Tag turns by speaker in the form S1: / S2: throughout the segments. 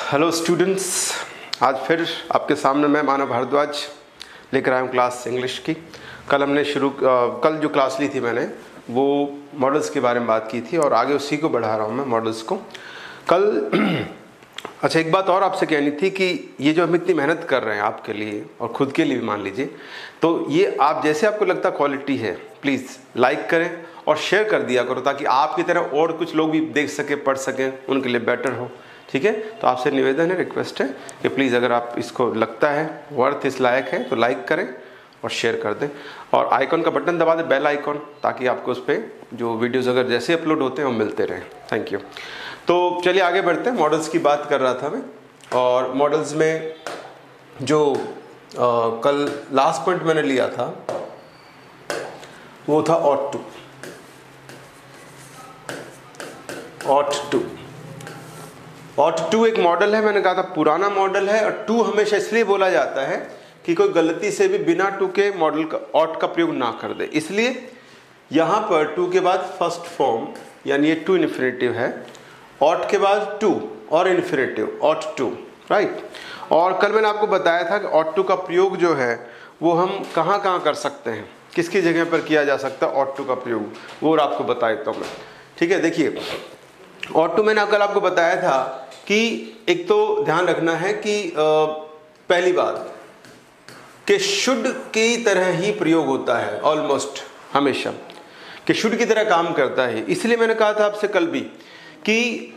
S1: Hello students, आज फिर आपके सामने मैं मानव भारद्वाज लेकर आया हूँ क्लास इंग्लिश की। कल जो क्लास ली थी मैंने वो मॉडल्स के बारे में बात की थी और आगे उसी को बढ़ा रहा हूँ मैं मॉडल्स को कल। अच्छा, एक बात और आपसे कहनी थी कि ये जो हम इतनी मेहनत कर रहे हैं आपके लिए और ख़ुद के लिए भी मान लीजिए, तो ये आप जैसे आपको लगता क्वालिटी है प्लीज़ लाइक करें और शेयर कर दिया करो ताकि आपकी तरह और कुछ लोग भी देख सके, पढ़ सकें, उनके लिए बेटर हो। ठीक है, तो आपसे निवेदन है, रिक्वेस्ट है कि प्लीज़ अगर आप इसको लगता है वर्थ इस लायक है तो लाइक करें और शेयर कर दें और आइकॉन का बटन दबा दें, बेल आइकॉन, ताकि आपको उस पर जो वीडियोस अगर जैसे अपलोड होते हैं वो मिलते रहें। Thank you. तो चलिए आगे बढ़ते हैं। मॉडल्स की बात कर रहा था मैं, और मॉडल्स में जो कल लास्ट पॉइंट मैंने लिया था वो था ought to। ought to एक मॉडल है, मैंने कहा था पुराना मॉडल है, और टू हमेशा इसलिए बोला जाता है कि कोई गलती से भी बिना टू के मॉडल का ought का प्रयोग ना कर दे। इसलिए यहाँ पर टू के बाद फर्स्ट फॉर्म यानी ये टू इन्फिनेटिव है, ought के बाद टू और इन्फिनेटिव ought to, राइट। और कल मैंने आपको बताया था कि ought to का प्रयोग जो है वो हम कहाँ कहाँ कर सकते हैं, किसकी जगह पर किया जा सकता है ought to का प्रयोग, वो और आपको बता देता हूँ मैं। ठीक है, देखिए ought to मैंने कल आपको बताया था कि एक तो ध्यान रखना है कि पहली बात कि शुड की तरह ही प्रयोग होता है, ऑलमोस्ट हमेशा कि शुड की तरह काम करता है। इसलिए मैंने कहा था आपसे कल भी कि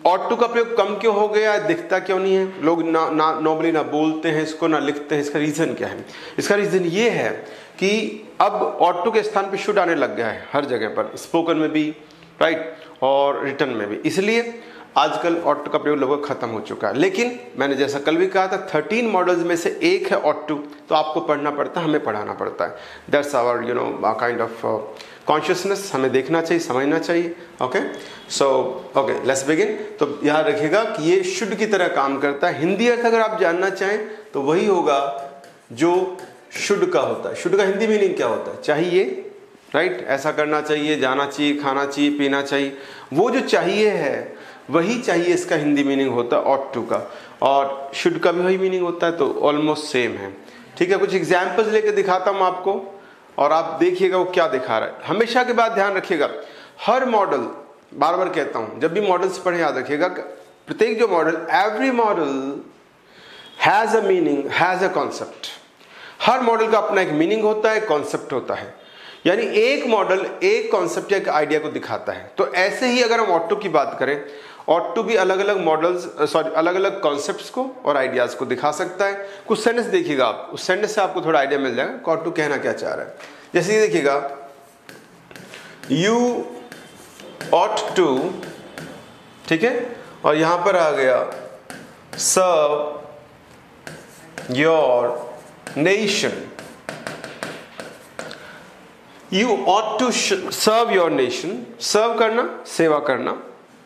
S1: ought to का प्रयोग कम क्यों हो गया, दिखता क्यों नहीं है, लोग नॉर्मली ना बोलते हैं इसको ना लिखते हैं। इसका रीज़न क्या है? इसका रीज़न ये है कि अब ought to के स्थान पे शुड आने लग गया है हर जगह पर, स्पोकन में भी, राइट, और रिटर्न में भी। इसलिए आजकल ought to का प्रयोग लगभग खत्म हो चुका है। लेकिन मैंने जैसा कल भी कहा था 13 मॉडल्स में से एक है ought to, तो आपको पढ़ना पड़ता है, हमें पढ़ाना पड़ता है। That's our kind of consciousness, हमें देखना चाहिए, समझना चाहिए। Okay, so okay, let's begin. तो याद रखिएगा कि ये शुड की तरह काम करता है। हिंदी अर्थ अगर आप जानना चाहें तो वही होगा जो शुड का होता है। शुड का हिंदी मीनिंग क्या होता है? चाहिए, राइट, ऐसा करना चाहिए, जाना चाहिए, खाना चाहिए, पीना चाहिए। वो जो चाहिए है वही चाहिए, इसका हिंदी मीनिंग होता है ought to का, और शुड का भी वही मीनिंग होता है, तो ऑलमोस्ट सेम है। ठीक है, कुछ एग्जाम्पल्स लेके दिखाता हूँ आपको और आप देखिएगा वो क्या दिखा रहा है। हमेशा के बाद ध्यान रखिएगा, हर मॉडल, बार बार कहता हूँ, जब भी मॉडल्स पढ़े याद रखिएगा प्रत्येक जो model, every model has a meaning, has a concept. Her model का अपना एक मीनिंग होता है, कॉन्सेप्ट होता है, यानी एक मॉडल एक कॉन्सेप्ट या एक आइडिया को दिखाता है। तो ऐसे ही अगर हम ought to की बात करें, ought to भी अलग अलग मॉडल्स, अलग अलग कॉन्सेप्ट्स को और आइडियाज को दिखा सकता है। कुछ सेंटेंस देखिएगा आप, उस सेंटेंस से आपको थोड़ा आइडिया मिल जाएगा ought to कहना क्या चाह रहा है। जैसे ये देखिएगा, यू ought to, ठीक है, और यहां पर आ गया serve your nation. You ought to serve your nation। Serve करना, सेवा करना,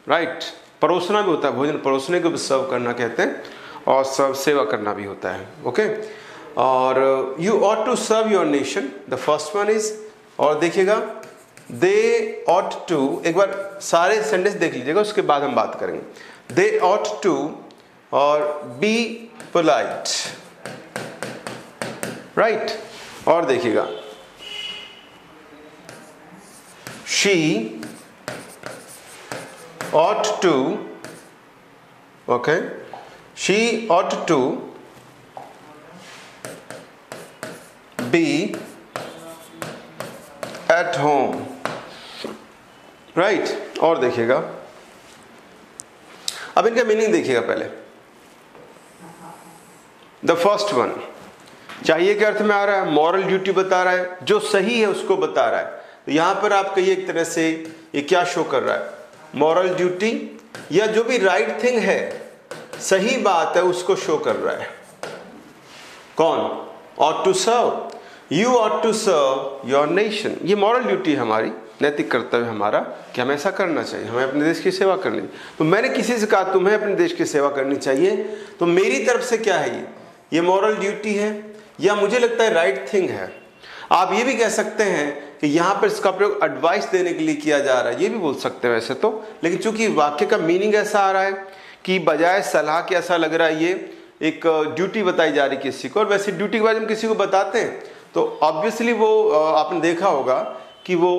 S1: राइट, परोसना भी होता है, भोजन परोसने को भी सर्व करना कहते हैं, और सर्व सेवा करना भी होता है। ओके, और you ought to serve your nation, the first one is, और देखिएगा they ought to, एक बार सारे सेंटेंस देख लीजिएगा, उसके बाद हम बात करेंगे। they ought to और be polite, राइट, और देखिएगा she ought to, okay, she ought to be at home, right। और देखिएगा, अब इनका मीनिंग देखिएगा पहले। द फर्स्ट वन चाहिए के अर्थ में आ रहा है, मॉरल ड्यूटी बता रहा है, जो सही है उसको बता रहा है। तो यहां पर आप कहिए एक तरह से ये क्या शो कर रहा है, मॉरल ड्यूटी, या जो भी राइट थिंग है, सही बात है, उसको शो कर रहा है। कौन? ought to serve, you ought to serve your nation। ये मॉरल ड्यूटी है हमारी, नैतिक कर्तव्य हमारा कि हमें ऐसा करना चाहिए, हमें अपने देश की सेवा करनी चाहिए। तो मैंने किसी से कहा तुम्हें अपने देश की सेवा करनी चाहिए, तो मेरी तरफ से क्या है, ये मॉरल ड्यूटी है या मुझे लगता है राइट थिंग है। आप ये भी कह सकते हैं कि यहाँ पर इसका प्रयोग एडवाइस देने के लिए किया जा रहा है, ये भी बोल सकते हैं वैसे तो, लेकिन चूंकि वाक्य का मीनिंग ऐसा आ रहा है कि बजाय सलाह के ऐसा लग रहा है ये एक ड्यूटी बताई जा रही किसी को, और वैसे ड्यूटी के बारे में किसी को बताते हैं तो ऑब्वियसली वो आपने देखा होगा कि वो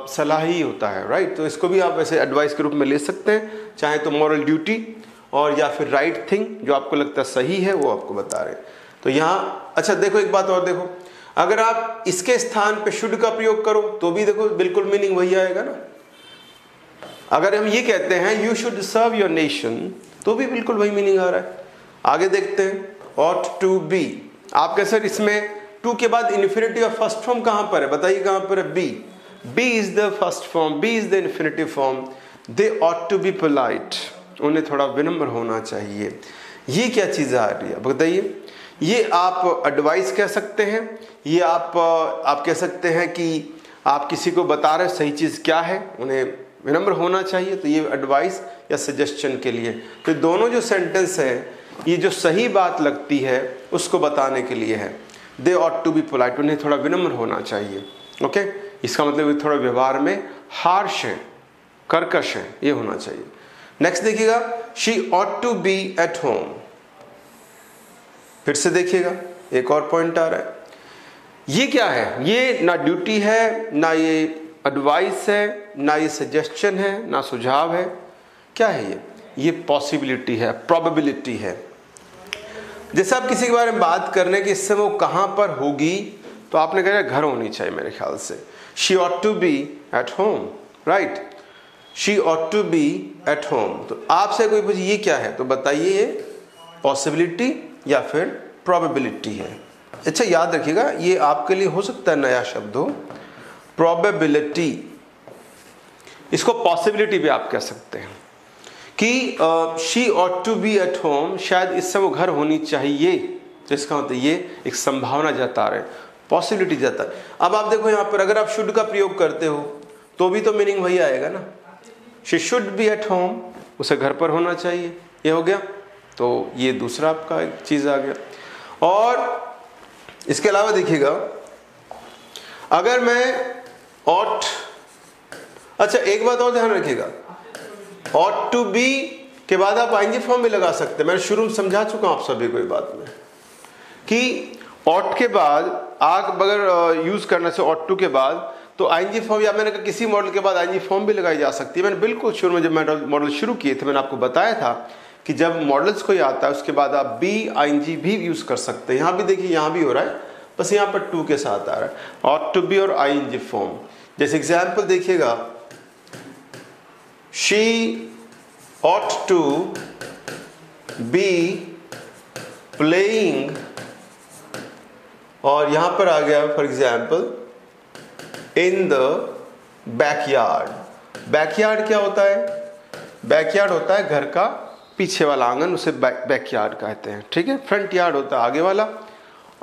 S1: सलाह ही होता है, राइट। तो इसको भी आप वैसे एडवाइस के रूप में ले सकते हैं, चाहे तो मॉरल ड्यूटी और या फिर राइट थिंग, जो आपको लगता है सही है वो आपको बता रहे हैं। तो यहाँ अच्छा देखो एक बात और देखो, अगर आप इसके स्थान पे शुड का प्रयोग करो तो भी देखो बिल्कुल मीनिंग वही आएगा ना। अगर हम ये कहते हैं you should serve your nation तो भी बिल्कुल वही मीनिंग आ रहा है। आगे देखते हैं, ऑट टू बी। आप कह सर इसमें टू के बाद इन्फिनिटिव ऑफ फर्स्ट फॉर्म कहां पर है, बताइए कहां पर है, B. B is the first form, B is the infinitive form. They ought to be polite, उन्हें थोड़ा विनम्र होना चाहिए। ये क्या चीज आ रही है बताइए। ये आप एडवाइस कह सकते हैं, ये आप कह सकते हैं कि आप किसी को बता रहे सही चीज क्या है, उन्हें विनम्र होना चाहिए, तो ये एडवाइस या सजेशन के लिए। तो दोनों जो सेंटेंस है ये जो सही बात लगती है उसको बताने के लिए है। दे ऑट टू बी पोलाइट, उन्हें थोड़ा विनम्र होना चाहिए। ओके, इसका मतलब थोड़ा व्यवहार में हार्श है, कर्कश है, ये होना चाहिए। नेक्स्ट देखिएगा, she ought to be at home. फिर से देखिएगा एक और पॉइंट आ रहा है। ये क्या है, ये ना ड्यूटी है, ना ये एडवाइस है, ना ये सजेशन है, ना सुझाव है। क्या है ये पॉसिबिलिटी है, प्रोबेबिलिटी है। जैसे आप किसी के बारे में बात करने की इससे वो कहां पर होगी, तो आपने कहा घर होनी चाहिए मेरे ख्याल से। She ought to be at home, right. She ought to be at home. तो आपसे कोई पूछे ये क्या है तो बताइए ये पॉसिबिलिटी या फिर प्रोबेबिलिटी है। अच्छा याद रखिएगा, ये आपके लिए हो सकता है नया शब्द हो, प्रोबेबिलिटी। इसको पॉसिबिलिटी भी आप कह सकते हैं कि she ought to be at home, शायद इससे वो घर होनी चाहिए। तो इसका मतलब ये एक संभावना जता रहे, पॉसिबिलिटी जता है। अब आप देखो यहाँ पर अगर आप शुड का प्रयोग करते हो तो भी तो मीनिंग वही आएगा ना। She should be at home, उसे घर पर होना चाहिए, ये हो गया। तो ये दूसरा आपका एक चीज आ गया। और इसके अलावा देखिएगा, अगर मैं ऑट, अच्छा एक बात और ध्यान रखिएगा, ऑट टू बी के बाद आप आईएनजी फॉर्म भी लगा सकते हैं। मैं शुरू में समझा चुका हूं आप सभी को ये बात में कि ऑट के बाद आप अगर यूज करने से ऑट टू के बाद तो आईएनजी फॉर्म, या मैंने कहा किसी मॉडल के बाद आईएनजी फॉर्म भी लगाई जा सकती है। मैंने बिल्कुल शुरू में जब मॉडल शुरू किए थे मैंने आपको बताया था कि जब मॉडल्स कोई आता है उसके बाद आप बी आईएनजी भी यूज कर सकते हैं। यहां भी देखिए, यहां भी हो रहा है, बस यहां पर टू के साथ आ रहा है, ऑट टू बी और आईएनजी फॉर्म। जैसे एग्जाम्पल देखिएगा, she ought to be playing, और यहां पर आ गया for example in the backyard. Backyard क्या होता है, बैकयार्ड होता है घर का पीछे वाला आंगन, उसे बैकयार्ड कहते हैं, ठीक है। फ्रंट यार्ड होता है आगे वाला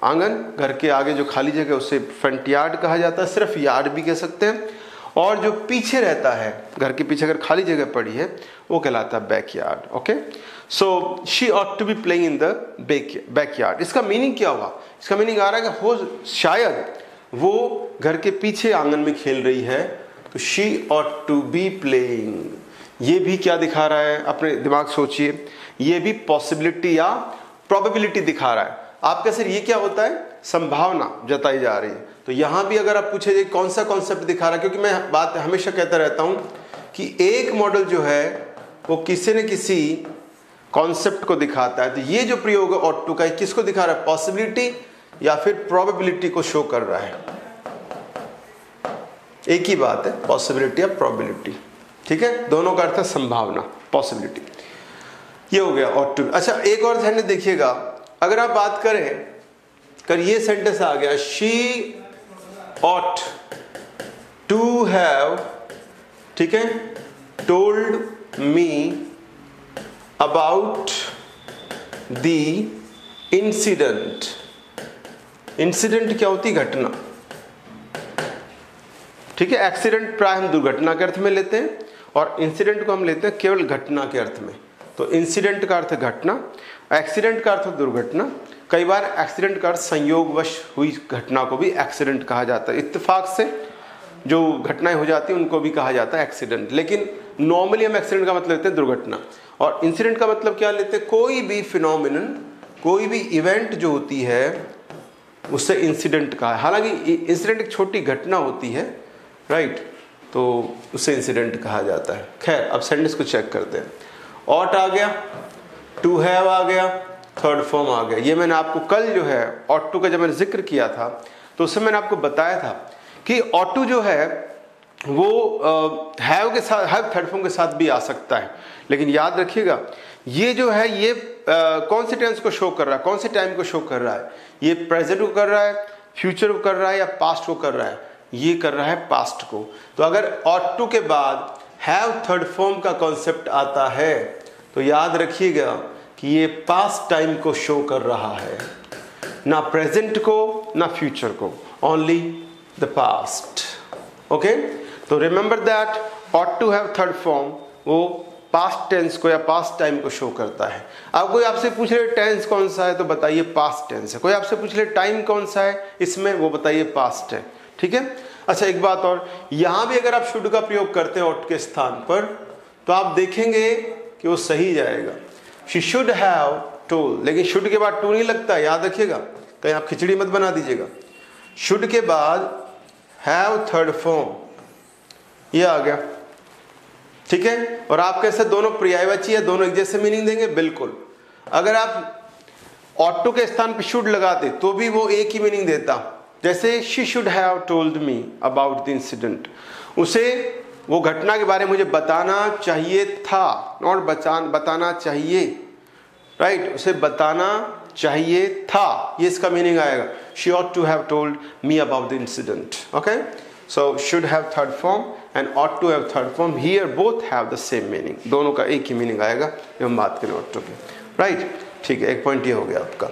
S1: आंगन, घर के आगे जो खाली जगह उसे फ्रंट यार्ड कहा जाता है, सिर्फ यार्ड भी कह सकते हैं। और जो पीछे रहता है, घर के पीछे अगर खाली जगह पड़ी है, वो कहलाता है backyard. Okay, so she ought to be playing in the backyard. इसका मीनिंग क्या हुआ, इसका मीनिंग आ रहा है कि हो शायद वो घर के पीछे आंगन में खेल रही है, तो she ought to be playing. ये भी क्या दिखा रहा है, अपने दिमाग सोचिए, ये भी पॉसिबिलिटी या प्रोबेबिलिटी दिखा रहा है। आपका सर ये क्या होता है, संभावना जताई जा रही है। तो यहां भी अगर आप पूछे कौन सा कॉन्सेप्ट दिखा रहा है, क्योंकि मैं बात हमेशा कहता रहता हूं कि एक मॉडल जो है वो किसी न किसी कॉन्सेप्ट को दिखाता है। तो ये जो प्रयोग है ऑट टू का, किसको दिखा रहा है, पॉसिबिलिटी या फिर प्रोबेबिलिटी को शो कर रहा है। एक ही बात है, पॉसिबिलिटी या प्रोबेबिलिटी, ठीक है, दोनों का अर्थ है संभावना, पॉसिबिलिटी। ये हो गया ऑट टू। अच्छा एक और ध्यान देखिएगा, अगर आप बात करें ये सेंटेंस आ गया, शी ऑट टू हैव, ठीक है, told me about the incident. Incident क्या होती, घटना, ठीक है। एक्सीडेंट प्राय हम दुर्घटना के अर्थ में लेते हैं और इंसिडेंट को हम लेते हैं केवल घटना के अर्थ में। तो इंसिडेंट का अर्थ घटना, एक्सीडेंट का अर्थ दुर्घटना। कई बार एक्सीडेंट का अर्थ संयोगवश हुई घटना को भी एक्सीडेंट कहा जाता है। इत्तेफाक से जो घटनाएं हो जाती हैं उनको भी कहा जाता है एक्सीडेंट। लेकिन नॉर्मली हम एक्सीडेंट का मतलब लेते हैं दुर्घटना, और इंसिडेंट का मतलब क्या लेते हैं, कोई भी फिनोमिनन, कोई भी इवेंट जो होती है उससे इंसिडेंट कहा है। हालांकि इंसिडेंट एक छोटी घटना होती है, राइट, तो उससे इंसिडेंट कहा जाता है। खैर, अब सेंटेंस को चेक करते हैं। ऑट आ गया, टू हैव आ गया, थर्ड फॉर्म आ गया। ये मैंने आपको कल जो है ऑट टू का जब मैंने जिक्र किया था तो उससे मैंने आपको बताया था कि ऑट टू जो है वो हैव के साथ, हैव थर्ड फॉर्म के साथ भी आ सकता है, लेकिन याद रखिएगा ये जो है ये कौन से टेंस को शो कर रहा है, कौन से टाइम को शो कर रहा है, ये प्रेजेंट को कर रहा है, फ्यूचर को कर रहा है या पास्ट को कर रहा है, ये कर रहा है पास्ट को। तो अगर ऑट टू के बाद हैव थर्ड फॉर्म का कॉन्सेप्ट आता है तो याद रखिएगा कि ये पास्ट टाइम को शो कर रहा है, ना प्रेजेंट को ना फ्यूचर को, ओनली द पास्ट। ओके, तो remember that ought to have third form वो पास्ट टेंस को या पास्ट टाइम को शो करता है। अब कोई आपसे पूछ ले टेंस कौन सा है तो बताइए पास्ट टेंस है, कोई आपसे पूछ ले टाइम कौन सा है इसमें, वो बताइए पास्ट है। ठीक है, अच्छा एक बात और, यहां भी अगर आप शुड का प्रयोग करते हैं ऑट के स्थान पर तो आप देखेंगे कि वो सही जाएगा, शी शुड हैव टोल्ड, लेकिन शुड के बाद टू नहीं लगता है, याद रखिएगा, कहीं आप खिचड़ी मत बना दीजिएगा। शुड के बाद हैव थर्ड फॉर्म, ये आ गया, ठीक है। और आप कैसे दोनों पर्यायवाची है, दोनों एक जैसे मीनिंग देंगे, बिल्कुल। अगर आप ऑट टू के स्थान पे शुड लगाते तो भी वो एक ही मीनिंग देता, जैसे she should have told me about the incident, उसे वो घटना के बारे में मुझे बताना चाहिए था, नॉट बताना चाहिए, राइट, उसे बताना चाहिए था, ये इसका मीनिंग आएगा, she ought to have told me about the incident. Okay, so should have third form and ought to have third form, here both have the same meaning, दोनों का एक ही मीनिंग आएगा जब हम बात करें ought to की, राइट, ठीक है, एक पॉइंट ये हो गया आपका।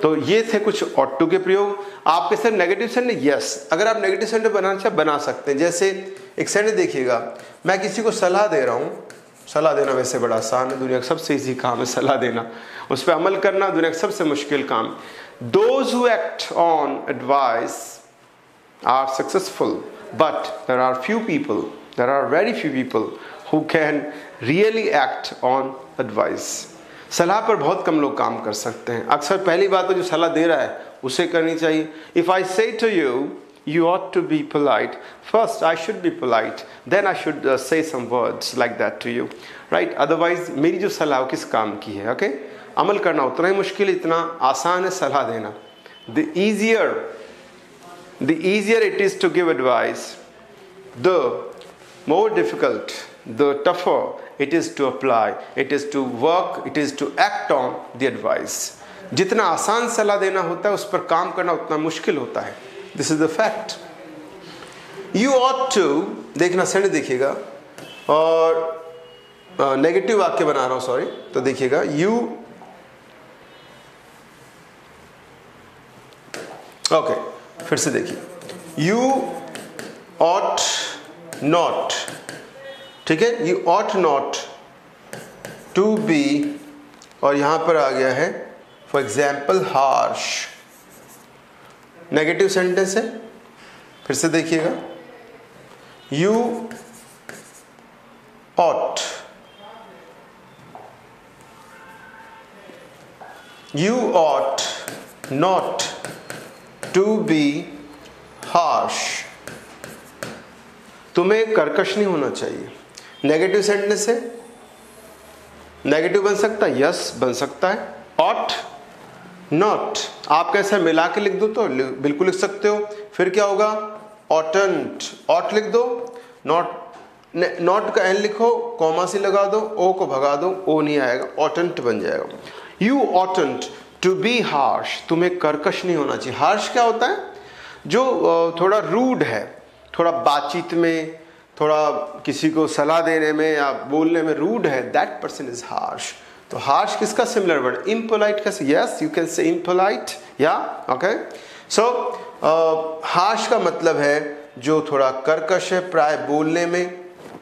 S1: तो ये थे कुछ ought to के प्रयोग। आपके सर नेगेटिव सेंटेंस, यस, अगर आप नेगेटिव सेंटेंस बनाना चाहे बना सकते हैं। जैसे एक सेंटेंस देखिएगा, मैं किसी को सलाह दे रहा हूँ, सलाह देना वैसे बड़ा आसान है, दुनिया का सबसे ईजी काम है सलाह देना, उस पर अमल करना दुनिया का सबसे मुश्किल काम। Those who act on advice are successful, but there are very few people who can really act on advice. सलाह पर बहुत कम लोग काम कर सकते हैं। अक्सर पहली बात तो जो सलाह दे रहा है उसे करनी चाहिए। If I say to you, you ought to be polite, first I should be polite, then I should say some words like that to you, right? Otherwise मेरी जो सलाह किस काम की है, okay? अमल करना उतना ही मुश्किल, इतना आसान है सलाह देना। The easier it is to give advice, the more difficult, the tougher it is to apply, it is to work, it is to act on the advice. जितना आसान सलाह देना होता है उस पर काम करना उतना मुश्किल होता है। This is the fact. You ought to, देखना सेंटेंस देखिएगा, और नेगेटिव वाक्य बना रहा हूँ, सॉरी, तो देखिएगा you, ओके, फिर से देखिए, you ought not, ठीक है, you ought not to be, और यहां पर आ गया है for example harsh, negative sentence है। फिर से देखिएगा, you ought, you ought not to be harsh, तुम्हें कर्कश नहीं होना चाहिए। नेगेटिव सेंटेंस है, नेगेटिव बन सकता है, यस बन सकता है। ought not, आप कैसे मिला के लिख दो तो बिल्कुल लिख सकते हो। फिर क्या होगा, oughtn't, ought लिख दो, not का n लिखो, कॉमा से लगा दो, o को भगा दो, o नहीं आएगा, oughtn't बन जाएगा। you oughtn't to be harsh, तुम्हें कर्कश नहीं होना चाहिए। harsh क्या होता है, जो थोड़ा रूड है, थोड़ा बातचीत में, थोड़ा किसी को सलाह देने में या बोलने में रूड है, दैट पर्सन इज हार्श। तो हार्श किसका सिमिलर वर्ड, इम्पोलाइट का, yes you can say impolite, या ओके। सो हार्श का मतलब है जो थोड़ा कर्कश है, प्राय बोलने में,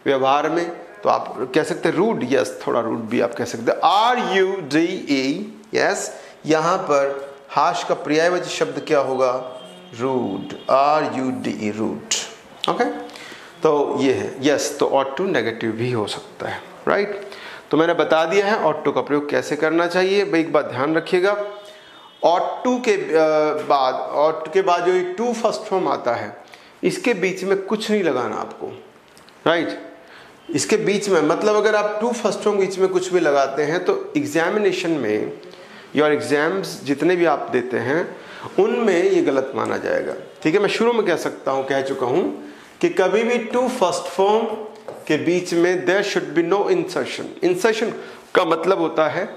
S1: व्यवहार में, तो आप कह सकते हैं रूड, यस थोड़ा रूड भी आप कह सकते हैं। RUDE, यस, यहाँ पर हार्श का पर्यायवाची शब्द क्या होगा, रूड, RUDE, रूड, ओके। तो ये है यस, तो ऑट टू नेगेटिव भी हो सकता है, राइट। तो मैंने बता दिया है ऑट टू का प्रयोग कैसे करना चाहिए। भाई एक बात ध्यान रखिएगा, ऑट टू के बाद जो टू फर्स्ट फॉर्म आता है, इसके बीच में कुछ नहीं लगाना आपको, राइट। इसके बीच में मतलब अगर आप टू फर्स्ट फॉर्म बीच में कुछ भी लगाते हैं तो एग्जामिनेशन में या एग्जाम्स जितने भी आप देते हैं उनमें ये गलत माना जाएगा, ठीक है। मैं शुरू में कह चुका हूं कि कभी भी टू फर्स्ट फॉर्म के बीच में there should be no insertion. Insertion का मतलब होता है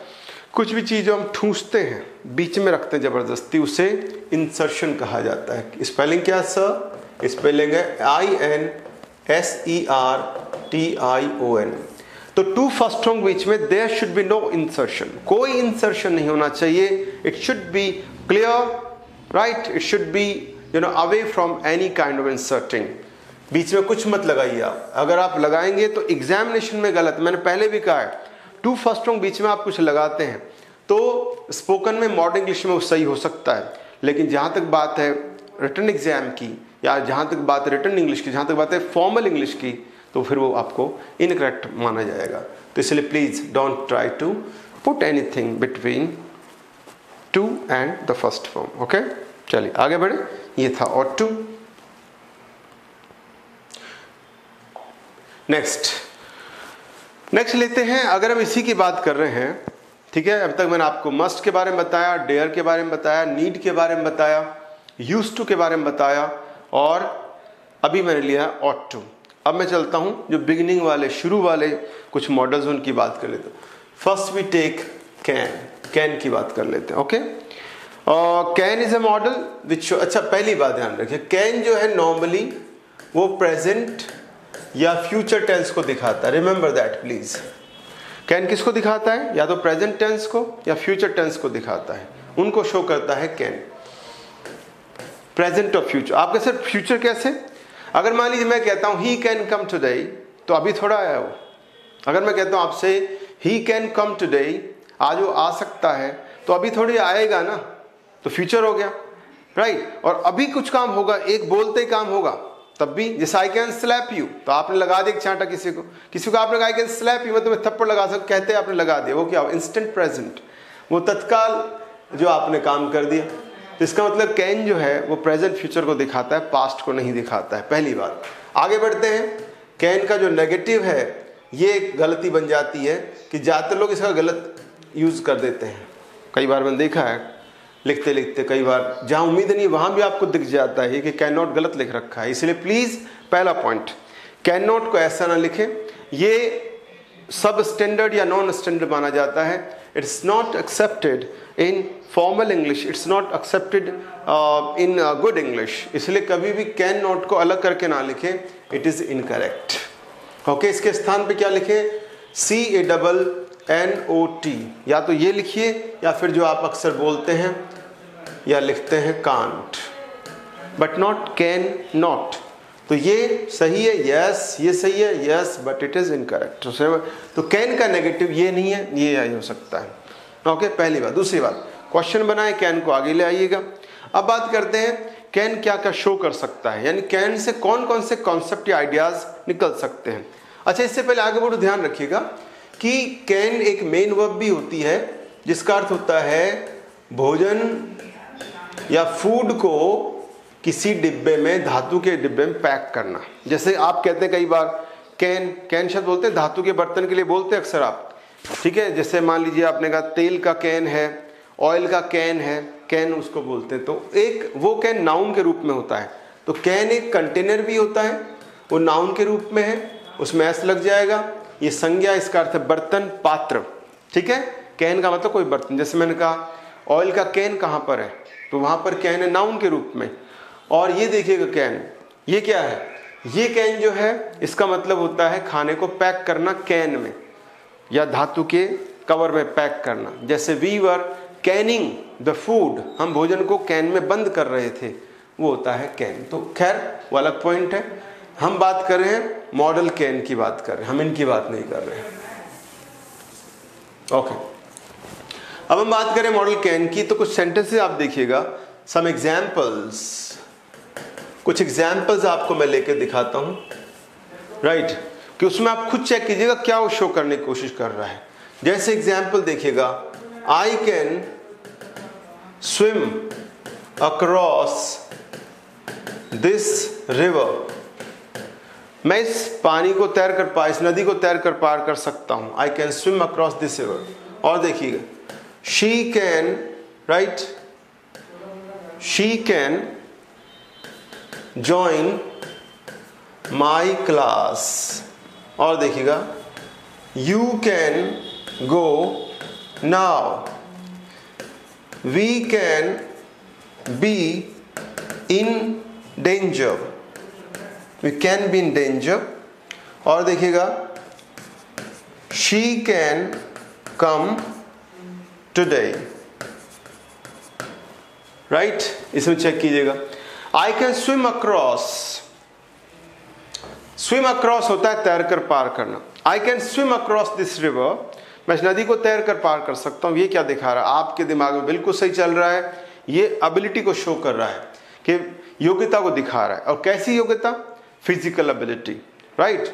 S1: कुछ भी चीज जो हम ठूंसते हैं, बीच में रखते हैं जबरदस्ती, उसे इंसर्शन कहा जाता है। स्पेलिंग क्या सर? स्पेलिंग है INSERTION। तो टू फर्स्ट फॉर्म बीच में there should be no insertion, कोई इंसर्शन नहीं होना चाहिए। It should be clear, right, it should be away from any kind of inserting. बीच में कुछ मत लगाइए आप, अगर आप लगाएंगे तो एग्जामिनेशन में गलत। मैंने पहले भी कहा है टू फर्स्ट फॉर्म बीच में आप कुछ लगाते हैं तो स्पोकन में मॉडर्न इंग्लिश में वो सही हो सकता है, लेकिन जहाँ तक बात है रिटन एग्जाम की या जहाँ तक बात है रिटन इंग्लिश की, जहाँ तक बात है फॉर्मल इंग्लिश की, तो फिर वो आपको इनकरेक्ट माना जाएगा। तो इसलिए please don't try to put anything between to and the first form. Okay, चलिए आगे बढ़े। ये था ऑट टू। नेक्स्ट लेते हैं। अगर हम इसी की बात कर रहे हैं, ठीक है, अब तक मैंने आपको मस्ट के बारे में बताया, डेयर के बारे में बताया, नीड के बारे में बताया, यूज्ड टू के बारे में बताया, और अभी मैंने लिया ऑट टू। अब मैं चलता हूं जो बिगिनिंग वाले, शुरू वाले कुछ मॉडल्स उनकी बात कर लेते हैं। फर्स्ट वी टेक कैन की बात कर लेते हैं। Okay, can is a model which, अच्छा पहली बात ध्यान रखिए, कैन जो है नॉर्मली वो प्रेजेंट या फ्यूचर टेंस को दिखाता है। Remember that please. कैन किसको दिखाता है? या तो प्रेजेंट टेंस को या फ्यूचर टेंस को दिखाता है, उनको शो करता है कैन। प्रेजेंट और फ्यूचर। आपके सर फ्यूचर कैसे? अगर मान लीजिए मैं कहता हूं ही कैन कम टुडे, तो अभी थोड़ा आया वो। अगर मैं कहता हूं आपसे ही कैन कम टुडे, आज वो आ सकता है, तो अभी थोड़ी आएगा ना, तो फ्यूचर हो गया, राइट। और अभी कुछ काम होगा, एक बोलते ही काम होगा, तब भी। जैसे आई कैन स्लैप यू, तो आपने लगा दिया एक चांटा किसी को आपने कहा आई कैन स्लैप यू, मतलब थप्पड़ लगा सकते, कहते आपने लगा दिया, वो क्या? इंस्टेंट प्रेजेंट, वो तत्काल जो आपने काम कर दिया। तो इसका मतलब कैन जो है वो प्रेजेंट फ्यूचर को दिखाता है, पास्ट को नहीं दिखाता है। पहली बात। आगे बढ़ते हैं। कैन का जो नेगेटिव है, ये एक गलती बन जाती है कि ज़्यादातर लोग इसका गलत यूज कर देते हैं। कई बार मैंने देखा है लिखते लिखते, कई बार जहां उम्मीद नहीं वहां भी आपको दिख जाता है कि कैन नॉट गलत लिख रखा है। इसलिए प्लीज पहला पॉइंट, कैन नॉट को ऐसा ना लिखें, ये सब स्टैंडर्ड या नॉन स्टैंडर्ड माना जाता है। It's not accepted in formal English, it's not accepted in good English. इसलिए कभी भी कैन नॉट को अलग करके ना लिखें, इट इज इनकरेक्ट। ओके, इसके स्थान पे क्या लिखें? CANNOT, या तो ये लिखिए या फिर जो आप अक्सर बोलते हैं या लिखते हैं can't, but not can not. तो ये सही है, यस, ये सही है, yes, but it is incorrect. तो कैन का नेगेटिव ये नहीं है, ये आई हो सकता है। ओके, पहली बात। दूसरी बात, क्वेश्चन बनाए, कैन को आगे ले आइएगा। अब बात करते हैं कैन क्या क्या शो कर सकता है, यानी कैन से कौन कौन से कॉन्सेप्ट या आइडियाज निकल सकते हैं। अच्छा, इससे पहले आगे बढ़ो, ध्यान रखिएगा कि कैन एक मेन वर्ब भी होती है, जिसका अर्थ होता है भोजन या फूड को किसी डिब्बे में, धातु के डिब्बे में पैक करना। जैसे आप कहते हैं कई बार कैन शब्द बोलते हैं, धातु के बर्तन के लिए बोलते हैं अक्सर आप, ठीक है। जैसे मान लीजिए आपने कहा तेल का कैन है, ऑयल का कैन है, कैन उसको बोलते हैं। तो एक वो कैन नाउन के रूप में होता है। तो कैन एक कंटेनर भी होता है, वो नाउन के रूप में है, उसमें एस लग जाएगा। ये संज्ञा, इसका अर्थ है बर्तन, पात्र, ठीक है। कैन का मतलब कोई बर्तन। जैसे मैंने कहा ऑयल का कैन कहाँ पर है, तो वहां पर कैन है नाउन के रूप में। और ये देखिएगा कैन, ये क्या है? ये कैन जो है इसका मतलब होता है खाने को पैक करना कैन में, या धातु के कवर में पैक करना। जैसे we were canning the food, हम भोजन को कैन में बंद कर रहे थे, वो होता है कैन। तो खैर वो अलग पॉइंट है। हम बात कर रहे हैं मॉडल कैन की बात कर रहे हैं, हम इनकी बात नहीं कर रहे हैं। ओके, अब हम बात करें मॉडल कैन की, तो कुछ सेंटेंसेस आप देखिएगा, सम एग्जाम्पल्स, कुछ एग्जाम्पल्स आपको मैं लेकर दिखाता हूं। राइट, कि उसमें आप खुद चेक कीजिएगा क्या वो शो करने की कोशिश कर रहा है। जैसे एग्जाम्पल देखिएगा, आई can swim across this river, मैं इस पानी को तैर कर पा, इस नदी को तैर कर पार कर सकता हूं। I can swim across this river. और देखिएगा, she can, right, she can join my class. और देखिएगा, you can go now, we can be in danger, we can be in danger. और देखिएगा, she can come today, right, इसमें check कीजिएगा। I can swim across, swim across होता है तैर कर पार करना। I can swim across this river, मैं इस नदी को तैर कर पार कर सकता हूं। ये क्या दिखा रहा है? आपके दिमाग में बिल्कुल सही चल रहा है, ये एबिलिटी को शो कर रहा है, कि योग्यता को दिखा रहा है। और कैसी योग्यता? Physical ability, right,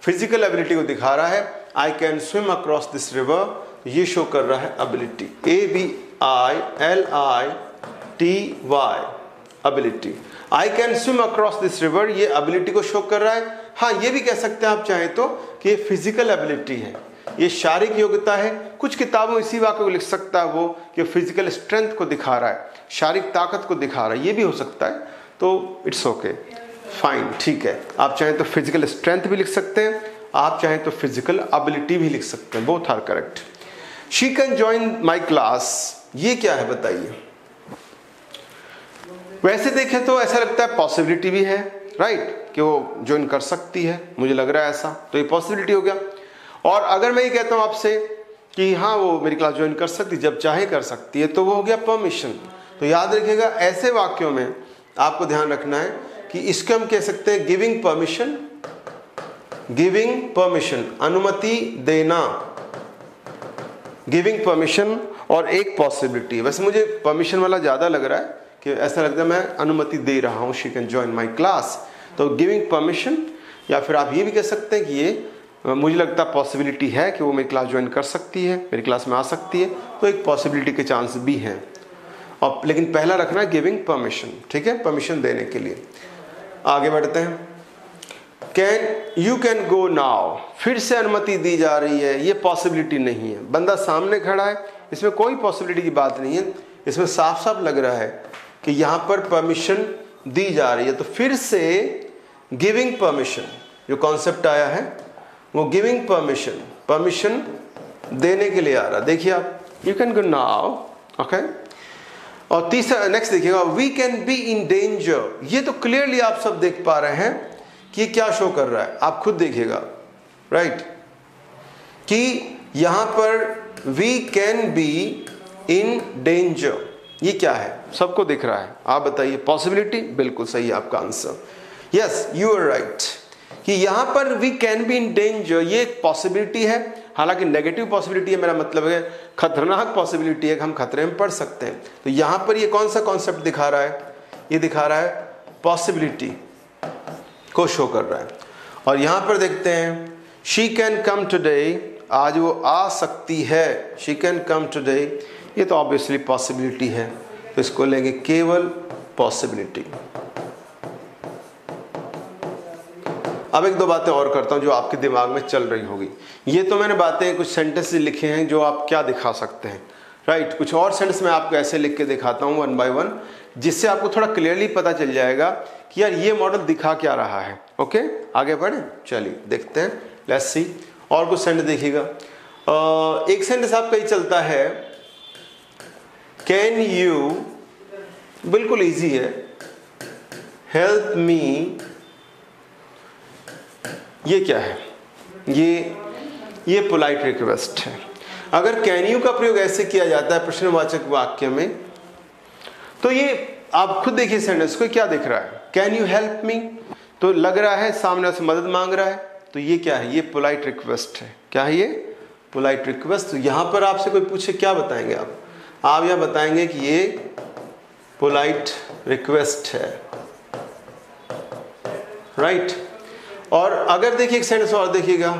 S1: physical ability को दिखा रहा है। I can swim across this river, ये शो कर रहा है ability, ABILITY, ability. I can swim across this river, ये एबिलिटी को शो कर रहा है। हाँ, ये भी कह सकते हैं आप चाहें तो कि ये फिजिकल एबिलिटी है, ये शारीरिक योग्यता है। कुछ किताबों इसी वाक्य को लिख सकता है वो कि फिजिकल स्ट्रेंथ को दिखा रहा है, शारीरिक ताकत को दिखा रहा है, ये भी हो सकता है। तो इट्स ओके, फाइन, ठीक है। आप चाहें तो फिजिकल स्ट्रेंथ भी लिख सकते हैं, आप चाहें तो फिजिकल एबिलिटी भी लिख सकते हैं, both are correct. She can join my class, ये क्या है बताइए? वैसे देखें तो ऐसा लगता है पॉसिबिलिटी भी है, राइट, कि वो ज्वाइन कर सकती है, मुझे लग रहा है ऐसा, तो ये पॉसिबिलिटी हो गया। और अगर मैं ये कहता हूं आपसे कि हाँ वो मेरी क्लास ज्वाइन कर सकती, जब चाहे कर सकती है, तो वो हो गया परमिशन। तो याद रखिएगा, ऐसे वाक्यों में आपको ध्यान रखना है कि इसको हम कह सकते हैं गिविंग परमिशन, गिविंग परमिशन, अनुमति देना, गिविंग परमिशन, और एक पॉसिबिलिटी। वैसे मुझे परमिशन वाला ज्यादा लग रहा है, कि ऐसा लगता है मैं अनुमति दे रहा हूं, she can join my class. तो गिविंग परमिशन, या फिर आप ये भी कह सकते हैं कि ये मुझे लगता है पॉसिबिलिटी है कि वो मेरी क्लास ज्वाइन कर सकती है, मेरी क्लास में आ सकती है, तो एक पॉसिबिलिटी के चांस भी हैं। और लेकिन पहला रखना है गिविंग परमिशन, ठीक है, परमिशन देने के लिए। आगे बढ़ते हैं। यू कैन गो नाउ, फिर से अनुमति दी जा रही है, ये पॉसिबिलिटी नहीं है। बंदा सामने खड़ा है, इसमें कोई पॉसिबिलिटी की बात नहीं है, इसमें साफ साफ लग रहा है कि यहां पर परमिशन दी जा रही है। तो फिर से गिविंग परमिशन, जो कॉन्सेप्ट आया है वो गिविंग परमिशन, परमिशन देने के लिए आ रहा है। देखिए आप, you can go now, okay. और तीसरा, नेक्स्ट देखिएगा, we can be in danger. ये तो क्लियरली आप सब देख पा रहे हैं कि क्या शो कर रहा है, आप खुद देखिएगा, राइट, कि यहां पर we can be in danger, ये क्या है, सबको दिख रहा है। आप बताइए, पॉसिबिलिटी, बिल्कुल सही है आपका answer, yes you are right, कि यहां पर we can be in danger, ये एक पॉसिबिलिटी है। हालांकि नेगेटिव पॉसिबिलिटी है, मेरा मतलब है खतरनाक पॉसिबिलिटी है कि हम खतरे में पड़ सकते हैं। तो यहां पर ये कौन सा कॉन्सेप्ट दिखा रहा है? ये दिखा रहा है पॉसिबिलिटी को शो कर रहा है। और यहां पर देखते हैं, शी कैन कम टुडे, आज वो आ सकती है, शी कैन कम टुडे, ये तो ऑब्वियसली पॉसिबिलिटी है, तो इसको लेंगे केवल पॉसिबिलिटी। अब एक दो बातें और करता हूं जो आपके दिमाग में चल रही होगी। ये तो मैंने बातें, कुछ सेंटेंस लिखे हैं जो आप क्या दिखा सकते हैं, राइट। कुछ और सेंटेंस मैं आपको ऐसे लिख के दिखाता हूं वन बाय वन, जिससे आपको थोड़ा क्लियरली पता चल जाएगा कि यार ये मॉडल दिखा क्या रहा है। ओके, आगे बढ़े, चलिए देखते हैं, लेट्स सी। और कुछ सेंटेंस देखिएगा। एक सेंटेंस आपका ही चलता है, कैन यू, बिल्कुल इजी है, हेल्प मी, ये क्या है? ये पोलाइट रिक्वेस्ट है। अगर कैन यू का प्रयोग ऐसे किया जाता है प्रश्नवाचक वाक्य में, तो ये आप खुद देखिए सेंटेंस को, क्या दिख रहा है? कैन यू हेल्प मी, तो लग रहा है सामने से मदद मांग रहा है, तो ये क्या है? ये पोलाइट रिक्वेस्ट है। क्या है ये? Polite request. तो यहां पर आपसे कोई पूछे क्या बताएंगे आप यह बताएंगे कि ये पोलाइट रिक्वेस्ट है, राइट। और अगर देखिए एक सेंटेंस और देखिएगा,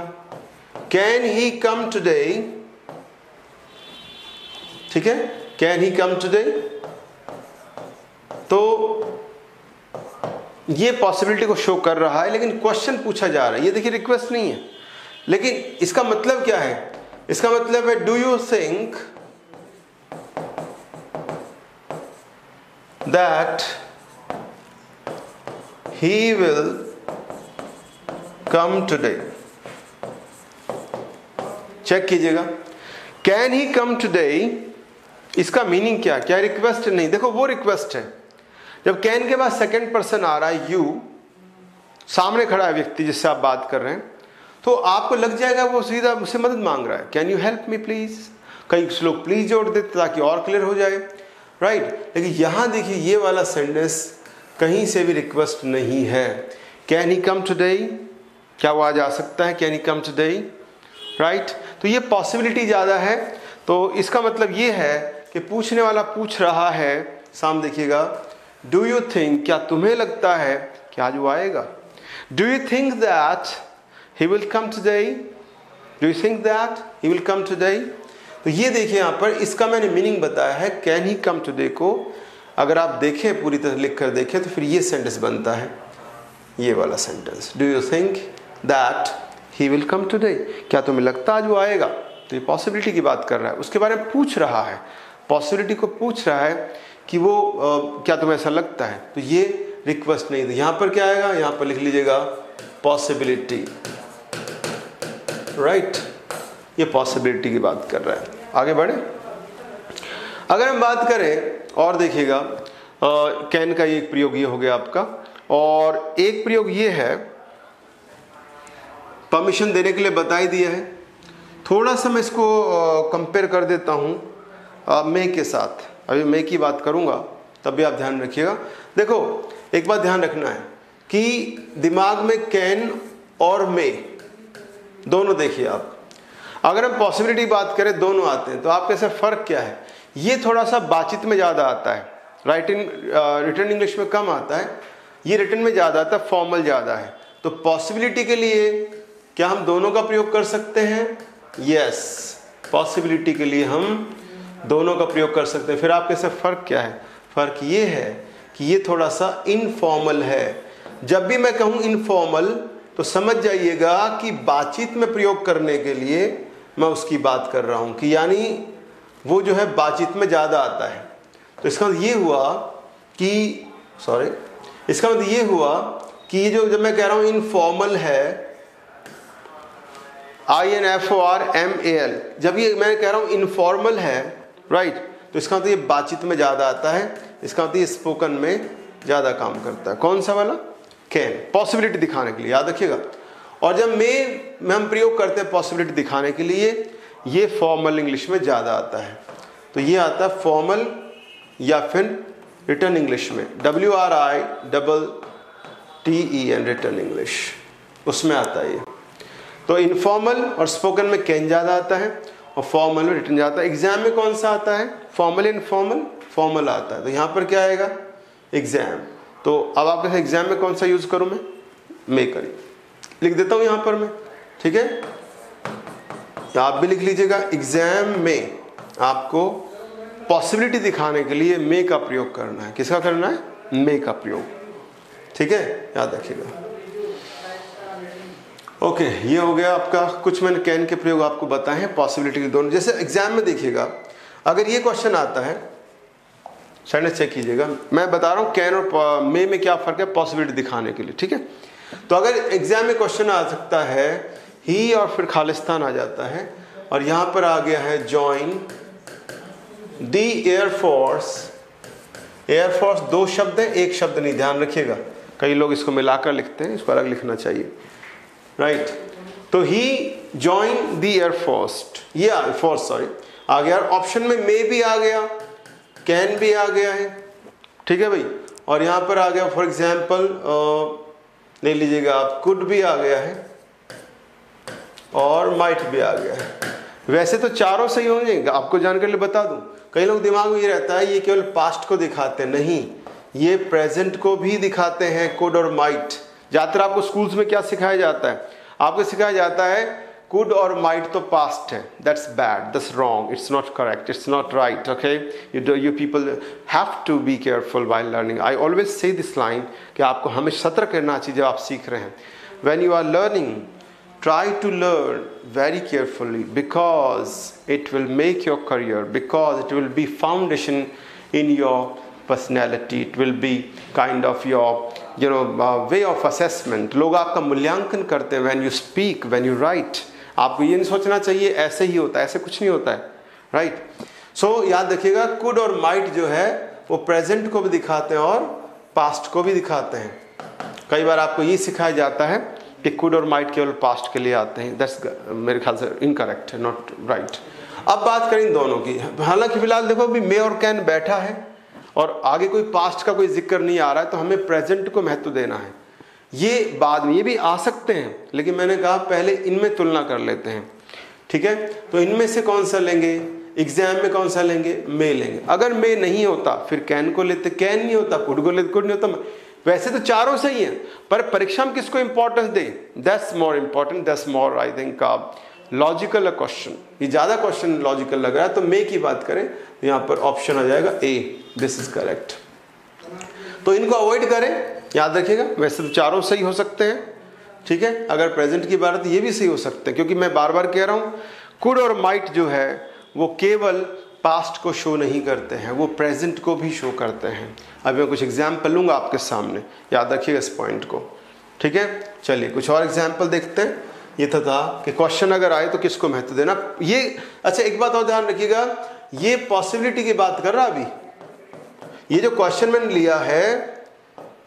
S1: कैन ही कम टुडे, ठीक है, कैन ही कम टुडे, तो ये पॉसिबिलिटी को शो कर रहा है, लेकिन क्वेश्चन पूछा जा रहा है, ये देखिए रिक्वेस्ट नहीं है, लेकिन इसका मतलब क्या है, इसका मतलब है do you think that he will come today. Check कीजिएगा, कैन ही कम टुडे, इसका मीनिंग क्या, क्या रिक्वेस्ट नहीं, देखो वो रिक्वेस्ट है। जब कैन के बाद सेकंड पर्सन आ रहा है यू, सामने खड़ा है व्यक्ति जिससे आप बात कर रहे हैं, तो आपको लग जाएगा वो सीधा मुझसे मदद मांग रहा है, can you help me please. कई लोग प्लीज जोड़ देते ताकि और क्लियर हो जाए, राइट। लेकिन यहां देखिए ये वाला सेंटेंस कहीं से भी रिक्वेस्ट नहीं है। कैन ही कम टुडे, क्या वो आज आ सकता है, can he come today, right. तो ये पॉसिबिलिटी ज्यादा है। तो इसका मतलब ये है कि पूछने वाला पूछ रहा है, सामने देखिएगा, डू यू थिंक, क्या तुम्हें लगता है कि आज वो आएगा। Do you think that he will come today, do you think that he will come today. तो ये देखिए यहाँ पर इसका मैंने मीनिंग बताया है, कैन ही कम टुडे को अगर आप देखें पूरी तरह लिख कर देखें तो फिर ये सेंटेंस बनता है, ये वाला sentence, do you think that he will come today, क्या तुम्हें लगता आज वो आएगा। तो ये पॉसिबिलिटी की बात कर रहा है, उसके बारे में पूछ रहा है, पॉसिबिलिटी को पूछ रहा है कि वो क्या तुम्हें ऐसा लगता है। तो ये रिक्वेस्ट नहीं थी। यहाँ पर क्या आएगा, यहाँ पर लिख लीजिएगा पॉसिबिलिटी, राइट। ये पॉसिबिलिटी की बात कर रहा है। आगे बढ़े, अगर हम बात करें और देखिएगा, कैन का एक प्रयोग ये हो गया आपका, और एक प्रयोग ये है, परमिशन देने के लिए बता ही दिया है। थोड़ा सा मैं इसको कंपेयर कर देता हूँ मे के साथ, अभी मे की बात करूँगा तब भी आप ध्यान रखिएगा। देखो एक बात ध्यान रखना है कि दिमाग में कैन और मे दोनों देखिए आप, अगर हम पॉसिबिलिटी बात करें दोनों आते हैं, तो आपके से फ़र्क क्या है, ये थोड़ा सा बातचीत में ज़्यादा आता है, रिटन इंग्लिश में कम आता है, ये रिटन में ज़्यादा आता है, फॉर्मल ज़्यादा है। तो पॉसिबिलिटी के लिए क्या हम दोनों का प्रयोग कर सकते हैं, यस, पॉसिबिलिटी के लिए हम दोनों का प्रयोग कर सकते हैं। फिर आपके से फ़र्क क्या है, फ़र्क ये है कि ये थोड़ा सा इनफॉर्मल है। जब भी मैं कहूँ इनफॉर्मल तो समझ जाइएगा कि बातचीत में प्रयोग करने के लिए मैं उसकी बात कर रहा हूँ, कि यानी वो जो है बातचीत में ज़्यादा आता है। तो इसका मतलब ये हुआ कि इसका मतलब ये हुआ कि ये जो जब मैं कह रहा हूँ इनफॉर्मल है, INFORMAL, जब ये मैं कह रहा हूँ इनफॉर्मल है, राइट, तो इसका मतलब ये बातचीत में ज़्यादा आता है, इसका मतलब ये स्पोकन में ज़्यादा काम करता है। कौन सा वाला, कैन, पॉसिबिलिटी दिखाने के लिए, याद रखिएगा। और जब में हम प्रयोग करते हैं पॉसिबिलिटी दिखाने के लिए, ये फॉर्मल इंग्लिश में ज़्यादा आता है। तो ये आता है फॉर्मल या फिर रिटन इंग्लिश में, WRITTEN, रिटन इंग्लिश, उसमें आता है ये। तो इनफॉर्मल और स्पोकन में कैन ज़्यादा आता है और फॉर्मल में रिटन ज़्यादा आता है। एग्जाम में कौन सा आता है, फॉर्मल इनफॉर्मल, फॉर्मल आता है। तो यहाँ पर क्या आएगा, एग्जाम। तो अब आपके एग्जाम में कौन सा यूज़ करूँ मैं, मे करिए, लिख देता हूँ यहाँ पर मैं, ठीक है, आप भी लिख लीजिएगा। एग्जाम में आपको पॉसिबिलिटी दिखाने के लिए मे का प्रयोग करना है। किसका करना है, मे का प्रयोग, ठीक है, याद रखिएगा। ओके, ये हो गया आपका, कुछ मैंने कैन के प्रयोग आपको बताए हैं, पॉसिबिलिटी के दोनों। जैसे एग्जाम में देखिएगा, अगर ये क्वेश्चन आता है, सेंटेंस चेक कीजिएगा, मैं बता रहा हूँ कैन और मे में क्या फ़र्क है पॉसिबिलिटी दिखाने के लिए, ठीक है। तो अगर एग्जाम में क्वेश्चन आ सकता है ही और फिर खालिस्तान आ जाता है, और यहाँ पर आ गया है जॉइन द एयरफोर्स। एयरफोर्स दो शब्द है, एक शब्द नहीं, ध्यान रखिएगा, कई लोग इसको मिलाकर लिखते हैं, इसको अलग लिखना चाहिए, राइट। तो ही जॉइन द एयरफोर्स, ये फोर्स आ गया, ऑप्शन में मे भी आ गया, कैन भी आ गया है, ठीक है भाई। और यहाँ पर आ गया फॉर एग्जाम्पल, ले लीजिएगा आप, कुड भी आ गया है और माइट भी आ गया है। वैसे तो चारों सही हो जाएंगे, आपको जानकारी लिए बता दूं, कई लोग दिमाग में ये रहता है ये केवल पास्ट को दिखाते हैं, नहीं, ये प्रेजेंट को भी दिखाते हैं कुड और माइट। ज्यादातर आपको स्कूल्स में क्या सिखाया जाता है? आपको सिखाया जाता है कुड और माइट तो पास्ट है, that's bad, that's wrong, it's not correct, it's not right, okay. You people have to be careful while learning. I always say this line कि आपको हमेशा सतर्क रहना चाहिए जब आप सीख रहे हैं। When you are learning, try to learn very carefully because it will make your career, because it will be foundation in your personality, it will be kind of your way of assessment. लोग आपका मूल्यांकन करते हैं when you speak, when you write. आपको ये नहीं सोचना चाहिए ऐसे ही होता है, ऐसे कुछ नहीं होता है, राइट। सो याद रखिएगा कुड और माइट जो है वो प्रेजेंट को भी दिखाते हैं और पास्ट को भी दिखाते हैं। कई बार आपको ये सिखाया जाता है कि कुड और माइट केवल पास्ट के लिए आते हैं, दैट्स मेरे ख्याल से इनकरेक्ट है, नॉट राइट। अब बात करें इन दोनों की। हालांकि फिलहाल देखो अभी मे और कैन बैठा है और आगे कोई पास्ट का कोई जिक्र नहीं आ रहा है, तो हमें प्रेजेंट को महत्व देना है। ये बाद में ये भी आ सकते हैं, लेकिन मैंने कहा पहले इनमें तुलना कर लेते हैं, ठीक है। तो इनमें से कौन सा लेंगे? एग्जाम में कौन सा लेंगे? मे लेंगे। अगर मे नहीं होता फिर कैन को लेते, कैन नहीं होता कुड को लेते, कुड नहीं होता। वैसे तो चारों सही हैं, पर परीक्षा में किसको importance they? That's more important, that's more I think logical question. ये ज्यादा क्वेश्चन लॉजिकल लग रहा है, तो मे की बात करें तो यहाँ पर ऑप्शन आ जाएगा ए, दिस इज करेक्ट। तो इनको अवॉइड करें, याद रखिएगा। वैसे तो चारों सही हो सकते हैं, ठीक है। अगर प्रेजेंट की बात है तो ये भी सही हो सकते हैं, क्योंकि मैं बार बार कह रहा हूँ कुड और माइट जो है वो केवल पास्ट को शो नहीं करते हैं, वो प्रेजेंट को भी शो करते हैं। अभी मैं कुछ एग्जाम्पल लूंगा आपके सामने, याद रखिएगा इस पॉइंट को, ठीक है। चलिए कुछ और एग्जाम्पल देखते हैं। ये था कि क्वेश्चन अगर आए तो किसको महत्व देना। ये अच्छा एक बात और ध्यान रखिएगा, ये पॉसिबिलिटी की बात कर रहा अभी। ये जो क्वेश्चन मैंने लिया है,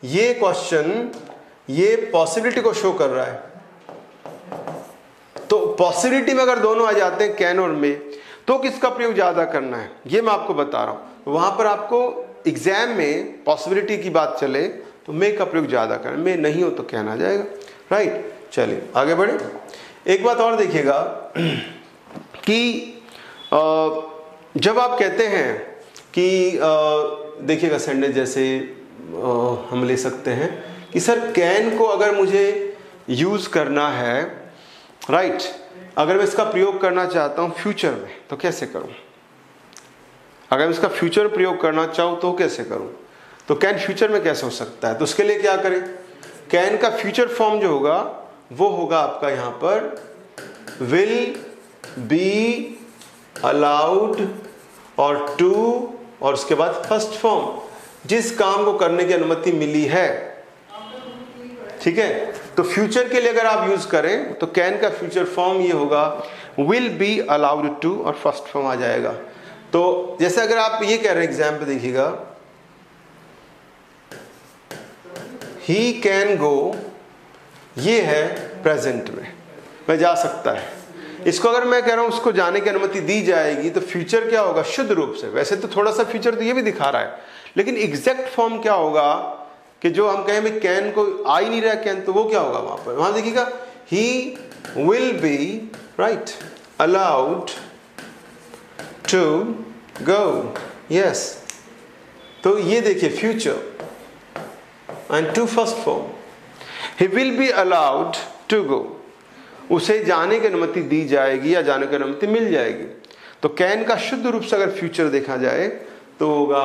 S1: ये क्वेश्चन ये पॉसिबिलिटी को शो कर रहा है। तो पॉसिबिलिटी में अगर दोनों आ जाते हैं कैन और मे, तो किसका प्रयोग ज्यादा करना है ये मैं आपको बता रहा हूं। वहां पर आपको एग्जाम में पॉसिबिलिटी की बात चले तो मे का प्रयोग ज्यादा करना, मे नहीं हो तो कैन आ जाएगा, राइट। चलिए आगे बढ़े। एक बात और देखिएगा कि जब आप कहते हैं कि देखिएगा सेंटेंस जैसे हम ले सकते हैं कि सर कैन को अगर मुझे यूज करना है, राइट, अगर मैं इसका प्रयोग करना चाहता हूं फ्यूचर में तो कैसे करूं? अगर मैं इसका फ्यूचर प्रयोग करना चाहूं तो कैसे करूं? तो कैन फ्यूचर में कैसे हो सकता है? तो उसके लिए क्या करें? कैन का फ्यूचर फॉर्म जो होगा वो होगा आपका यहां पर विल बी अलाउड और टू, और उसके बाद फर्स्ट फॉर्म जिस काम को करने की अनुमति मिली है, ठीक है। तो फ्यूचर के लिए अगर आप यूज करें तो कैन का फ्यूचर फॉर्म ये होगा विल बी अलाउड टू और फर्स्ट फॉर्म आ जाएगा। तो जैसे अगर आप ये कह रहे हैं एग्जाम पे देखिएगा ही कैन गो, ये है प्रेजेंट में, मैं जा सकता है। इसको अगर मैं कह रहा हूं उसको जाने की अनुमति दी जाएगी तो फ्यूचर क्या होगा? शुद्ध रूप से, वैसे तो थोड़ा सा फ्यूचर तो ये भी दिखा रहा है, लेकिन एग्जैक्ट फॉर्म क्या होगा कि जो हम कहें भाई कैन को आ ही नहीं रहा कैन, तो वो क्या होगा वहां पर? वहां देखिएगा he will be, right, allowed to go, yes. तो ये देखिए future and to first form, he will be allowed to go, उसे जाने की अनुमति दी जाएगी या जाने की अनुमति मिल जाएगी। तो कैन का शुद्ध रूप से अगर फ्यूचर देखा जाए तो होगा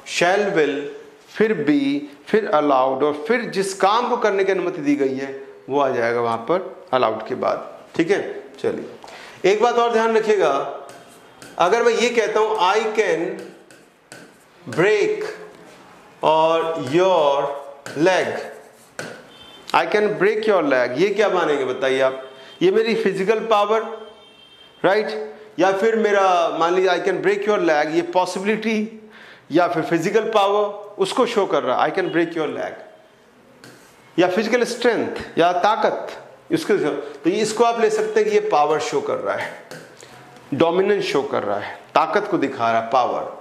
S1: शैल विल, फिर बी, फिर अलाउड, और फिर जिस काम को करने की अनुमति दी गई है वो आ जाएगा वहां पर अलाउड के बाद, ठीक है। चलिए एक बात और ध्यान रखिएगा, अगर मैं ये कहता हूं आई कैन ब्रेक और your leg, I can break your leg, ये क्या मानेंगे बताइए आप? ये मेरी फिजिकल पावर, राइट, या फिर मेरा मान लीजिए I can break your leg, ये पॉसिबिलिटी या फिर फिजिकल पावर उसको शो कर रहा है, I can break your leg, या फिजिकल स्ट्रेंथ या ताकत इसको, तो इसको आप ले सकते हैं कि ये पावर शो कर रहा है, डोमिनेंस शो कर रहा है, ताकत को दिखा रहा है, पावर।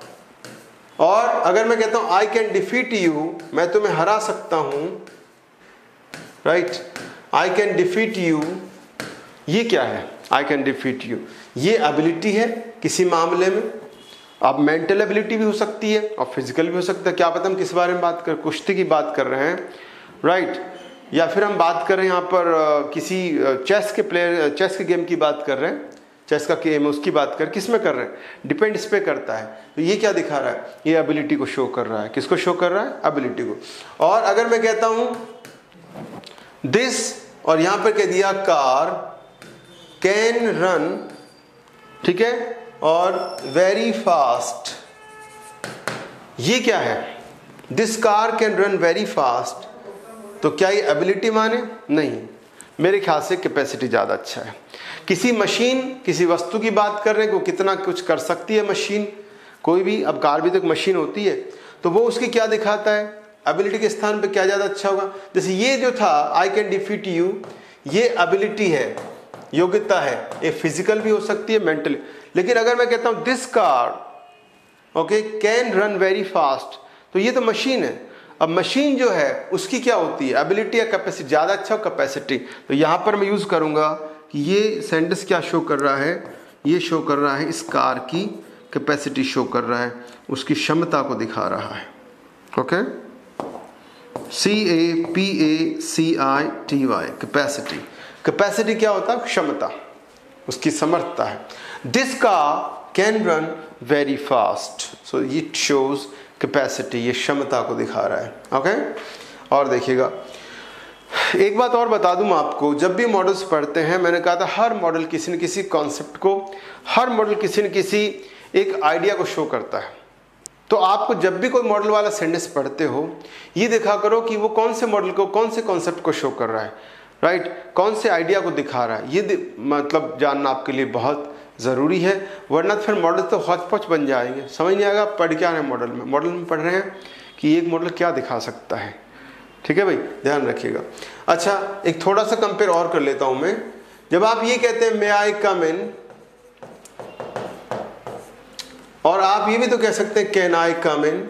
S1: और अगर मैं कहता हूं आई कैन डिफीट यू, मैं तुम्हें हरा सकता हूं, right, I can defeat you, ये क्या है? आई कैन डिफीट यू, ये एबिलिटी है किसी मामले में। अब मेंटल एबिलिटी भी हो सकती है और फिजिकल भी हो सकता है, क्या पता हम किस बारे में बात कर, कुश्ती की बात कर रहे हैं, राइट। या फिर हम बात कर रहे हैं यहाँ पर किसी चेस के गेम की बात कर रहे हैं, चेस का गेम उसकी बात कर, किस में कर रहे हैं, डिपेंड इस पे करता है। तो ये क्या दिखा रहा है, ये एबिलिटी को शो कर रहा है। किसको शो कर रहा है, एबिलिटी को। और अगर मैं कहता हूं दिस और यहां पर कह दिया कार कैन रन, ठीक है, और वेरी फास्ट, ये क्या है, this car can run very fast, तो क्या ये एबिलिटी माने, नहीं, मेरे ख्याल से कैपेसिटी ज़्यादा अच्छा है। किसी मशीन, किसी वस्तु की बात कर रहे हैं, वो कितना कुछ कर सकती है मशीन, कोई भी, अब कार भी तो एक मशीन होती है, तो वो उसकी क्या दिखाता है, एबिलिटी के स्थान पे क्या ज़्यादा अच्छा होगा। जैसे ये जो था आई कैन डिफीट यू, ये एबिलिटी है, योग्यता है, ये फिजिकल भी हो सकती है, मेंटली। लेकिन अगर मैं कहता हूँ this car okay can run very fast, तो ये तो मशीन है। अब मशीन जो है उसकी क्या होती है, एबिलिटी या कैपेसिटी, ज़्यादा अच्छा हो कैपेसिटी। तो यहाँ पर मैं यूज़ करूँगा कि ये सेंटेंस क्या शो कर रहा है, ये शो कर रहा है इस कार की कैपेसिटी शो कर रहा है, उसकी क्षमता को दिखा रहा है। Okay, CAPACITY, capacity. कैपेसिटी क्या होता है, क्षमता, उसकी समर्थता है। This car can run very fast, so it shows capacity, ये क्षमता को दिखा रहा है। ओके, और देखिएगा एक बात और बता दूं आपको, जब भी मॉडल्स पढ़ते हैं, मैंने कहा था हर मॉडल किसी न किसी कॉन्सेप्ट को, हर मॉडल किसी न किसी एक आइडिया को शो करता है। तो आपको जब भी कोई मॉडल वाला सेंटेंस पढ़ते हो, ये देखा करो कि वो कौन से मॉडल को, कौन से कॉन्सेप्ट को शो कर रहा है, राइट, कौन से आइडिया को दिखा रहा है, ये मतलब जानना आपके लिए बहुत ज़रूरी है। वरना फिर मॉडल तो हौच-पौच बन जाएंगे, समझ नहीं आएगा पढ़ क्या रहे हैं मॉडल में। मॉडल में पढ़ रहे हैं कि एक मॉडल क्या दिखा सकता है, ठीक है भाई, ध्यान रखिएगा। अच्छा, एक थोड़ा सा कंपेयर और कर लेता हूं मैं। जब आप ये कहते हैं मे आई कम इन, और आप ये भी तो कह सकते हैं कैन आई कम इन,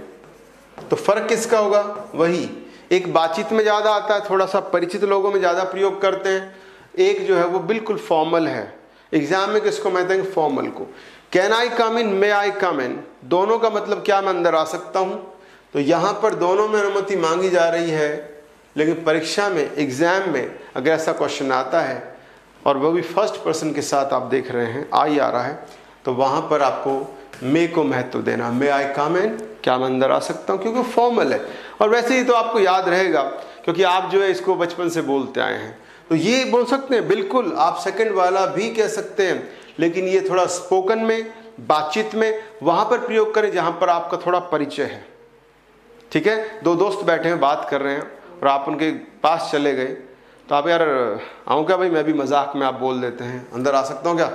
S1: तो फर्क किसका होगा, वही एक बातचीत में ज़्यादा आता है, थोड़ा सा परिचित लोगों में ज़्यादा प्रयोग करते हैं, एक जो है वो बिल्कुल फॉर्मल है। एग्जाम में किसको मैं देंगे, फॉर्मल को। कैन आई कम इन, मे आई कम इन, दोनों का मतलब क्या, मैं अंदर आ सकता हूं। तो यहां पर दोनों में अनुमति मांगी जा रही है, लेकिन परीक्षा में, एग्जाम में अगर ऐसा क्वेश्चन आता है और वो भी फर्स्ट पर्सन के साथ आप देख रहे हैं, आई आ रहा है, तो वहां पर आपको मे को महत्व देना। मे आई कम इन, क्या मैं अंदर आ सकता हूं, क्योंकि फॉर्मल है। और वैसे ही तो आपको याद रहेगा, क्योंकि आप जो है इसको बचपन से बोलते आए हैं, तो ये बोल सकते हैं, बिल्कुल आप सेकंड वाला भी कह सकते हैं, लेकिन ये थोड़ा स्पोकन में, बातचीत में वहां पर प्रयोग करें जहां पर आपका थोड़ा परिचय है। ठीक है, दो दोस्त बैठे हैं, बात कर रहे हैं, और आप उनके पास चले गए, तो आप यार आऊँ क्या भाई, मैं भी मजाक में, आप बोल देते हैं अंदर आ सकता हूँ क्या,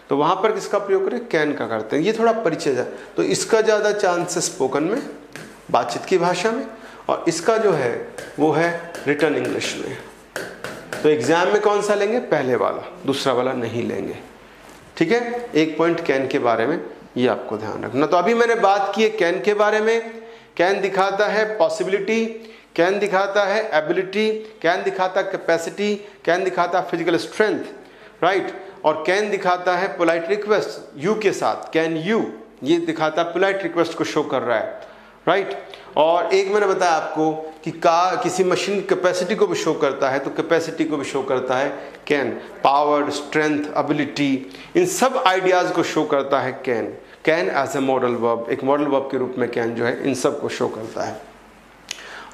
S1: तो वहां पर किसका प्रयोग करें, कैन का करते हैं। ये थोड़ा परिचय है, तो इसका ज़्यादा चांस है स्पोकन में, बातचीत की भाषा में, और इसका जो है वो है रिटन इंग्लिश में। तो एग्जाम में कौन सा लेंगे, पहले वाला, दूसरा वाला नहीं लेंगे। ठीक है, एक पॉइंट कैन के बारे में ये आपको ध्यान रखना। तो अभी मैंने बात की है कैन के बारे में। कैन दिखाता है पॉसिबिलिटी, कैन दिखाता है एबिलिटी, कैन दिखाता है कैपेसिटी, कैन दिखाता है फिजिकल स्ट्रेंथ, राइट, और कैन दिखाता है पोलाइट रिक्वेस्ट, यू के साथ, कैन यू, ये दिखाता है पोलाइट रिक्वेस्ट को शो कर रहा है, राइट। और एक मैंने बताया आपको कि किसी मशीन कैपेसिटी को भी शो करता है, तो कैपेसिटी को भी शो करता है कैन, पावर, स्ट्रेंथ, एबिलिटी, इन सब आइडियाज को शो करता है can. Can as a model verb, एक मॉडल वर्ब के रूप में कैन जो है इन सब को शो करता है।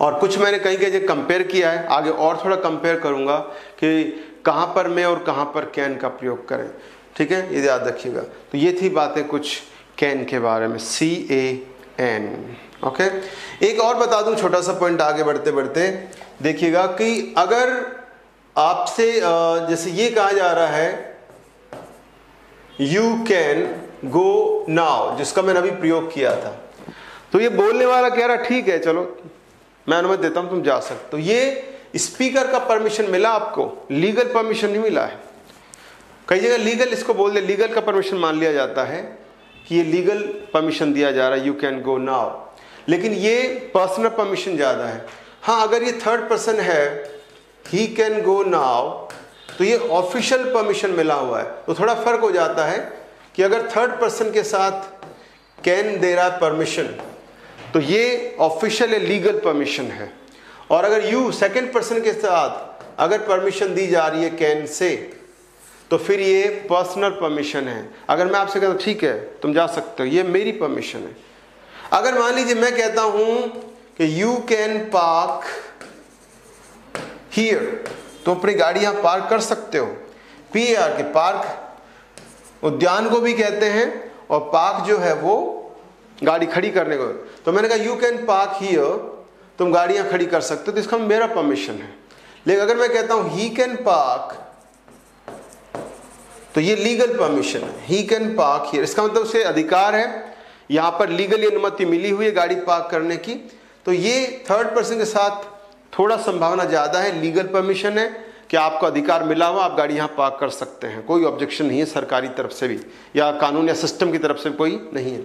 S1: और कुछ मैंने कहीं कहीं कंपेयर किया है, आगे और थोड़ा कंपेयर करूंगा कि कहाँ पर मैं और कहाँ पर कैन का प्रयोग करें। ठीक है, ये याद रखिएगा। तो ये थी बातें कुछ कैन के बारे में, CAN। ओके, एक और बता दूं छोटा सा पॉइंट आगे बढ़ते बढ़ते, देखिएगा कि अगर आपसे जैसे ये कहा जा रहा है यू कैन गो नाउ, जिसका मैंने अभी प्रयोग किया था, तो ये बोलने वाला कह रहा ठीक है चलो मैं अनुमति देता हूं, तुम जा सकते। तो ये स्पीकर का परमिशन मिला आपको, लीगल परमिशन नहीं मिला है। कई जगह लीगल इसको बोल दे, लीगल का परमिशन मान लिया जाता है कि ये लीगल परमिशन दिया जा रहा है, यू कैन गो नाउ, लेकिन ये पर्सनल परमिशन ज्यादा है। हाँ, अगर ये थर्ड पर्सन है, ही कैन गो नाउ, तो ये ऑफिशियल परमिशन मिला हुआ है, तो थोड़ा फर्क हो जाता है कि अगर थर्ड पर्सन के साथ कैन दे रहा है परमिशन, तो ये ऑफिशियल लीगल परमिशन है। और अगर यू सेकंड पर्सन के साथ अगर परमिशन दी जा रही है कैन से, तो फिर ये पर्सनल परमिशन है। अगर मैं आपसे कहता हूं ठीक है तुम जा सकते हो, ये मेरी परमिशन है। अगर मान लीजिए मैं कहता हूं कि यू कैन पार्क हियर, तो अपनी गाड़ी यहां पार्क कर सकते हो। PAR के पार्क उद्यान को भी कहते हैं, और पार्क जो है वो गाड़ी खड़ी करने को। तो मैंने कहा यू कैन पार्क हियर, तुम गाड़ियां खड़ी कर सकते हो, तो इसका मेरा परमिशन है। लेकिन अगर मैं कहता हूं ही कैन पार्क, तो ये लीगल परमिशन है, ही कैन पार्क हियर, इसका मतलब उसे अधिकार है, यहां पर लीगली अनुमति मिली हुई है गाड़ी पार्क करने की। तो ये थर्ड पर्सन के साथ थोड़ा संभावना ज्यादा है, लीगल परमिशन है कि आपको अधिकार मिला हुआ, आप गाड़ी यहां पार्क कर सकते हैं, कोई ऑब्जेक्शन नहीं है सरकारी तरफ से भी या कानून या सिस्टम की तरफ से कोई नहीं है।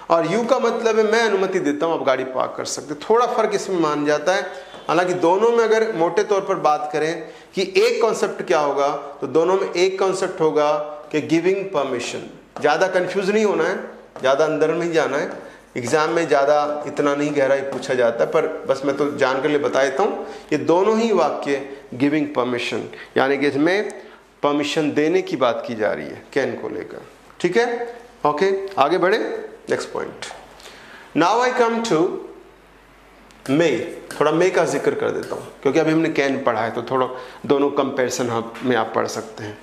S1: और यू का मतलब है मैं अनुमति देता हूं, आप गाड़ी पार्क कर सकते। थोड़ा फर्क इसमें मान जाता है, हालांकि दोनों में अगर मोटे तौर पर बात करें कि एक कॉन्सेप्ट क्या होगा, तो दोनों में एक कॉन्सेप्ट होगा कि गिविंग परमिशन। ज्यादा कंफ्यूज नहीं होना है, ज्यादा अंदर नहीं जाना है, एग्जाम में ज्यादा इतना नहीं गहराई पूछा जाता है, पर बस मैं तो जानकर लिए बता देता हूं, ये दोनों ही वाक्य गिविंग परमिशन, यानी कि इसमें परमिशन देने की बात की जा रही है कैन को लेकर। ठीक है, ओके, आगे बढ़े। Next point, now I come to May. थोड़ा मे का जिक्र कर देता हूं क्योंकि अभी हमने कैन पढ़ा है, तो थोड़ा दोनों कंपैरिजन में आप पढ़ सकते हैं।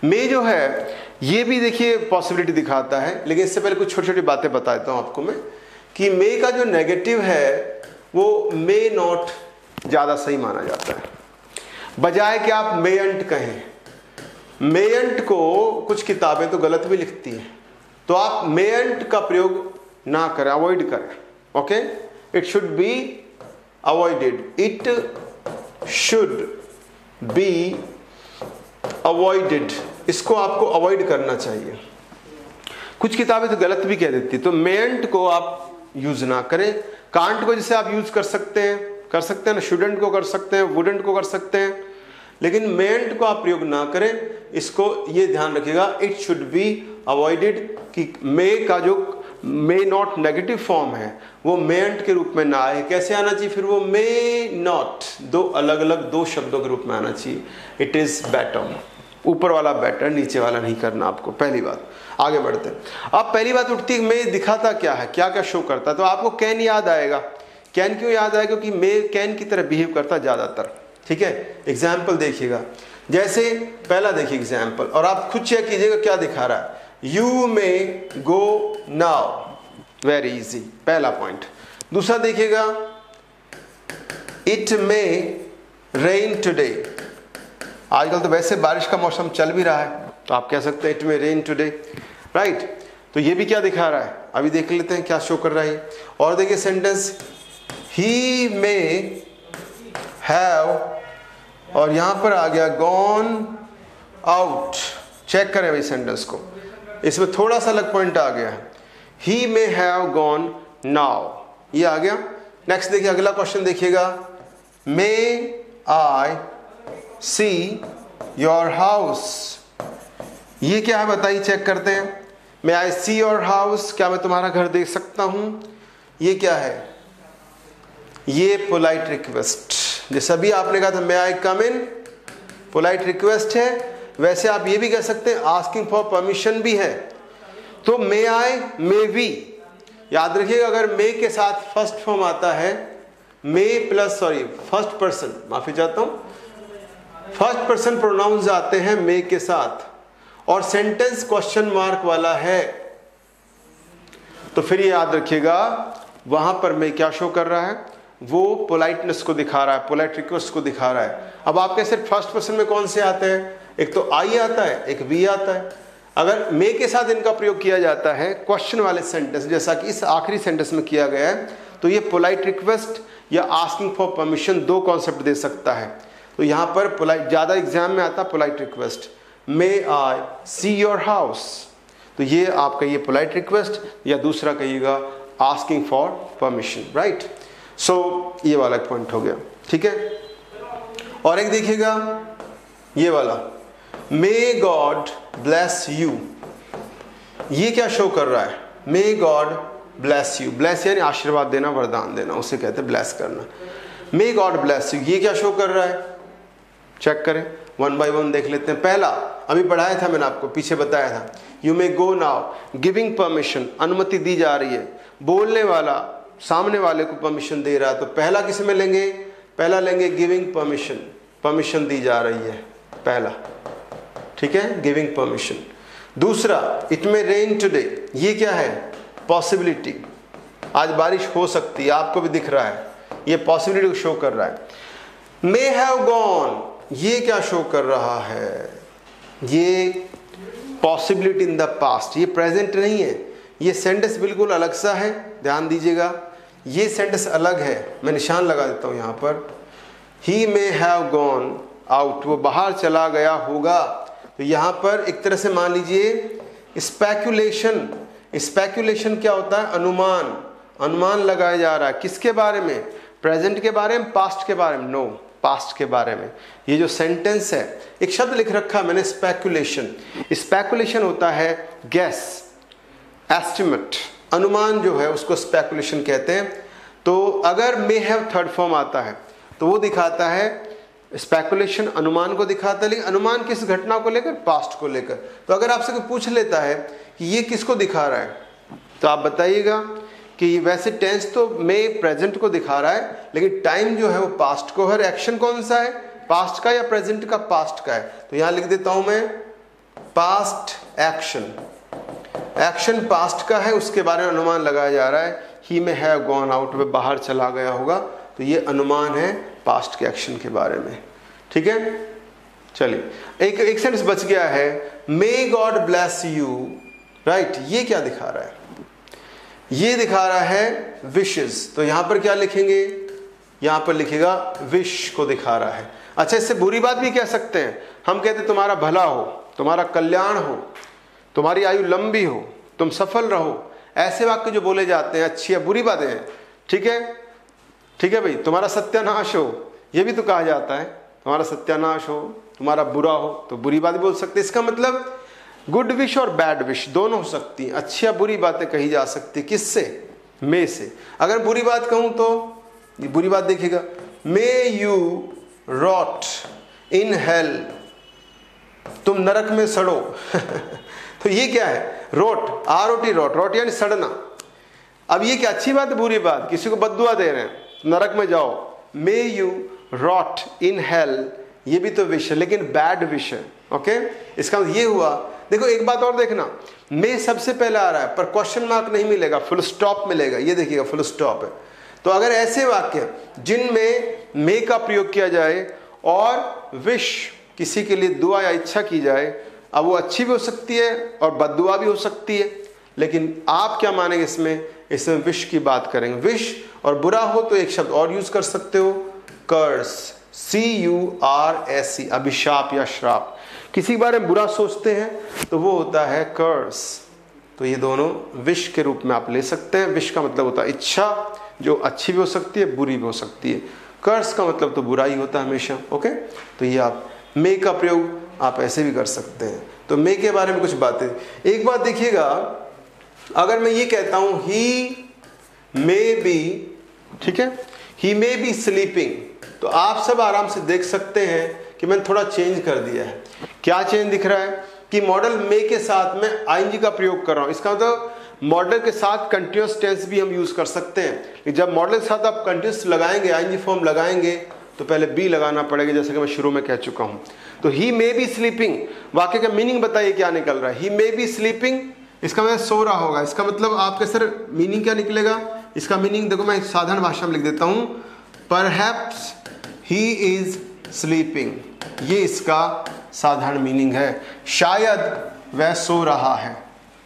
S1: मे जो है ये भी देखिए पॉसिबिलिटी दिखाता है, लेकिन इससे पहले कुछ छोटी छोटी बातें बता देता हूं आपको मैं कि मे का जो नेगेटिव है वो मे नॉट ज्यादा सही माना जाता है, बजाय कि आप मेयंट कहें। मेयंट को कुछ किताबें तो गलत भी लिखती हैं, तो आप मेयंट का प्रयोग ना करें, अवॉइड करें। Okay, it should be avoided, it should be avoided, इसको आपको अवॉइड करना चाहिए। कुछ किताबें तो गलत भी कह देती, तो मेयंट को आप यूज ना करें। कांट को जैसे आप यूज कर सकते हैं ना, शुडेंट को कर सकते हैं, वुडेंट को कर सकते हैं, लेकिन मेयंट को आप प्रयोग ना करें। इसको ये ध्यान रखिएगा, इट शुड बी अवॉइडेड, कि मे का जो मे नॉट नेगेटिव फॉर्म है वो मेयंट के रूप में ना आए। कैसे आना चाहिए फिर वो मे नॉट, दो अलग अलग दो शब्दों के रूप में आना चाहिए। इट इज बेटर, ऊपर वाला बेटर, नीचे वाला नहीं करना आपको। पहली बात, आगे बढ़ते हैं। अब पहली बात उठती है मे दिखाता क्या है, क्या क्या शो करता है, तो आपको कैन याद आएगा। कैन क्यों याद आएगा, क्योंकि मे कैन की तरह बिहेव करता ज्यादातर। ठीक है, एग्जाम्पल देखिएगा, जैसे पहला देखिए एग्जाम्पल, और आप खुद चेक कीजिएगा क्या दिखा रहा है। You may go now, very easy, पहला पॉइंट। दूसरा देखिएगा, इट मे रेन टुडे। आजकल तो वैसे बारिश का मौसम चल भी रहा है, तो आप कह सकते हैं it may rain today, right. तो ये भी क्या दिखा रहा है, अभी देख लेते हैं क्या शो कर रहा है। और देखिए सेंटेंस, ही मे हैव, और यहां पर आ गया गॉन आउट। चेक करें भाई सेंटेंस को, इसमें थोड़ा सा अलग पॉइंट आ गया है। ही मे हैव गॉन नाउ, ये आ गया। नेक्स्ट देखिए, अगला क्वेश्चन देखिएगा, मे आई सी योर हाउस। ये क्या है बताइए, चेक करते हैं। मे आई सी योर हाउस, क्या मैं तुम्हारा घर देख सकता हूं। ये क्या है, ये पोलाइट रिक्वेस्ट। जैसे अभी आपने कहा था मे आई कम इन, पोलाइट रिक्वेस्ट है, वैसे आप ये भी कह सकते हैं आस्किंग फॉर परमिशन भी है। तो मे आई, मे वी, याद रखिएगा अगर मे के साथ फर्स्ट फॉर्म आता है, मे प्लस फर्स्ट पर्सन, माफी चाहता हूं, फर्स्ट पर्सन प्रोनाउंस आते हैं मे के साथ, और सेंटेंस क्वेश्चन मार्क वाला है, तो फिर ये याद रखिएगा वहां पर मे क्या शो कर रहा है, वो पोलाइटनेस को दिखा रहा है, पोलाइट रिक्वेस्ट को दिखा रहा है। अब आपके सिर्फ फर्स्ट पर्सन में कौन से आते हैं, एक तो आई आता है, एक वी आता है। अगर मे के साथ इनका प्रयोग किया जाता है क्वेश्चन वाले सेंटेंस, जैसा कि इस आखिरी सेंटेंस में किया गया है, तो ये पोलाइट रिक्वेस्ट या आस्किंग फॉर परमिशन दो कॉन्सेप्ट दे सकता है। तो यहां पर पोलाइट ज्यादा एग्जाम में आता polite request, may I see your house, तो ये आपका ये पोलाइट रिक्वेस्ट, या दूसरा कहिएगा आस्किंग फॉर परमिशन, राइट। सो ये वाला पॉइंट हो गया, ठीक है। और एक देखिएगा ये वाला, मे गॉड ब्लेस यू। ये क्या शो कर रहा है, may God bless you. Bless यानी आशीर्वाद देना, वरदान देना, उसे कहते हैं ब्लेस करना। मे गॉड ब्लेस यू, ये क्या शो कर रहा है? चेक करें, वन बाय वन देख लेते हैं। पहला अभी पढ़ाया था मैंने आपको, पीछे बताया था, you may go now, giving permission, अनुमति दी जा रही है। बोलने वाला सामने वाले को परमिशन दे रहा है, तो पहला किस में लेंगे? पहला लेंगे गिविंग परमिशन, परमिशन दी जा रही है पहला, ठीक है, गिविंग परमिशन। दूसरा, इट मे रेन टुडे, ये क्या है? पॉसिबिलिटी, आज बारिश हो सकती है, आपको भी दिख रहा है, ये पॉसिबिलिटी को शो कर रहा है। मे हैव गॉन, ये क्या शो कर रहा है? ये पॉसिबिलिटी इन द पास्ट, ये प्रेजेंट नहीं है, ये सेंटेंस बिल्कुल अलग सा है, ध्यान दीजिएगा, ये सेंटेंस अलग है, मैं निशान लगा देता हूं यहां पर। ही मे हैव गॉन आउट, वो बाहर चला गया होगा, तो यहां पर एक तरह से मान लीजिए स्पेक्यूलेशन। स्पेक्यूलेशन क्या होता है? अनुमान, अनुमान लगाया जा रहा है, किसके बारे में? प्रेजेंट के बारे में, पास्ट के बारे में? नो, पास्ट के बारे में। ये जो सेंटेंस है, एक शब्द लिख रखा है मैंने, स्पेक्यूलेशन। स्पेक्यूलेशन होता है गैस, एस्टिमेट, अनुमान जो है उसको स्पेक्यूलेशन कहते हैं। तो अगर मे हैव थर्ड फॉर्म आता है तो वो दिखाता है स्पेकुलेशन, अनुमान को दिखाता है, लेकिन अनुमान किस घटना को लेकर? पास्ट को लेकर। तो अगर आपसे कोई पूछ लेता है कि ये किसको दिखा रहा है, तो आप बताइएगा कि वैसे टेंस तो में प्रेजेंट को दिखा रहा है, लेकिन टाइम जो है वो पास्ट को है। एक्शन कौन सा है? पास्ट का या प्रेजेंट का? पास्ट का है। तो यहां लिख देता हूं मैं पास्ट एक्शन, एक्शन पास्ट का है, उसके बारे में अनुमान लगाया जा रहा है। ही में हैव गॉन आउट, वह बाहर चला गया होगा, तो ये अनुमान है पास्ट के एक्शन के बारे में, ठीक है। चलिए एक सेंटेंस बच गया है, may God bless you, right. ये क्या दिखा रहा है? ये दिखा रहा है विशेस। तो यहां पर क्या लिखेंगे? यहां पर लिखेगा विश को दिखा रहा है। अच्छा, इससे बुरी बात भी कह सकते हैं, हम कहते हैं तुम्हारा भला हो, तुम्हारा कल्याण हो, तुम्हारी आयु लंबी हो, तुम सफल रहो। ऐसे वाक्य जो बोले जाते हैं अच्छी या बुरी बातें हैं, ठीक है, ठीक है भाई। तुम्हारा सत्यानाश हो, ये भी तो कहा जाता है, तुम्हारा सत्यानाश हो, तुम्हारा बुरा हो, तो बुरी बात बोल सकते हैं। इसका मतलब गुड विश और बैड विश दोनों हो सकती हैं, अच्छी या बुरी बातें कही जा सकती। किससे? मे से। अगर बुरी बात कहूं तो ये बुरी बात देखिएगा, may you rot in hell, तुम नरक में सड़ो। तो ये क्या है? रोट, ROT, रोट, रोट यानी सड़ना। अब ये क्या अच्छी बात है बुरी बात? किसी को बद्दुआ दे रहे हैं, नरक में जाओ। May you rot in hell, ये भी तो विश है, लेकिन बैड विश है, ओके। इसका मतलब ये हुआ, देखो एक बात और देखना, मे सबसे पहले आ रहा है, पर क्वेश्चन मार्क नहीं मिलेगा, फुल स्टॉप मिलेगा। ये देखिएगा फुल स्टॉप है। तो अगर ऐसे वाक्य जिनमें मे का प्रयोग किया जाए और विश, किसी के लिए दुआ या इच्छा की जाए, अब वो अच्छी भी हो सकती है और बद्दुआ भी हो सकती है, लेकिन आप क्या मानेंगे इसमें? इसमें विश की बात करेंगे। विश और बुरा हो तो एक शब्द और यूज कर सकते हो, कर्स, CURSE, अभिशाप या श्राप। किसी के बारे में बुरा सोचते हैं तो वो होता है कर्स। तो ये दोनों विश के रूप में आप ले सकते हैं। विश का मतलब होता है इच्छा, जो अच्छी भी हो सकती है, बुरी भी हो सकती है। कर्स का मतलब तो बुरा ही होता है हमेशा, ओके। तो ये आप मे का प्रयोग आप ऐसे भी कर सकते हैं। तो मे के बारे में कुछ बातें, एक बात देखिएगा, अगर मैं ये कहता हूं ही मे बी, ठीक है, ही मे बी स्लीपिंग, तो आप सब आराम से देख सकते हैं कि मैंने थोड़ा चेंज कर दिया है। क्या चेंज दिख रहा है? कि मॉडल मे के साथ में ING का प्रयोग कर रहा हूं। इसका मतलब मॉडल के साथ कंटिन्यूअस टेंस भी हम यूज कर सकते हैं। जब मॉडल के साथ आप कंटिन्यूअस लगाएंगे, ING फॉर्म लगाएंगे, तो पहले बी लगाना पड़ेगा, जैसे कि मैं शुरू में कह चुका हूं। तो ही मे बी स्लीपिंग, वाक्य का मीनिंग बताइए क्या निकल रहा है? ही मे बी स्लीपिंग, इसका मतलब सो रहा होगा। इसका मतलब आपके सर मीनिंग क्या निकलेगा? इसका मीनिंग देखो, मैं साधारण भाषा में लिख देता हूं, परहैप्स ही इज स्लीपिंग। ये इसका साधारण मीनिंग है, शायद वह सो रहा है।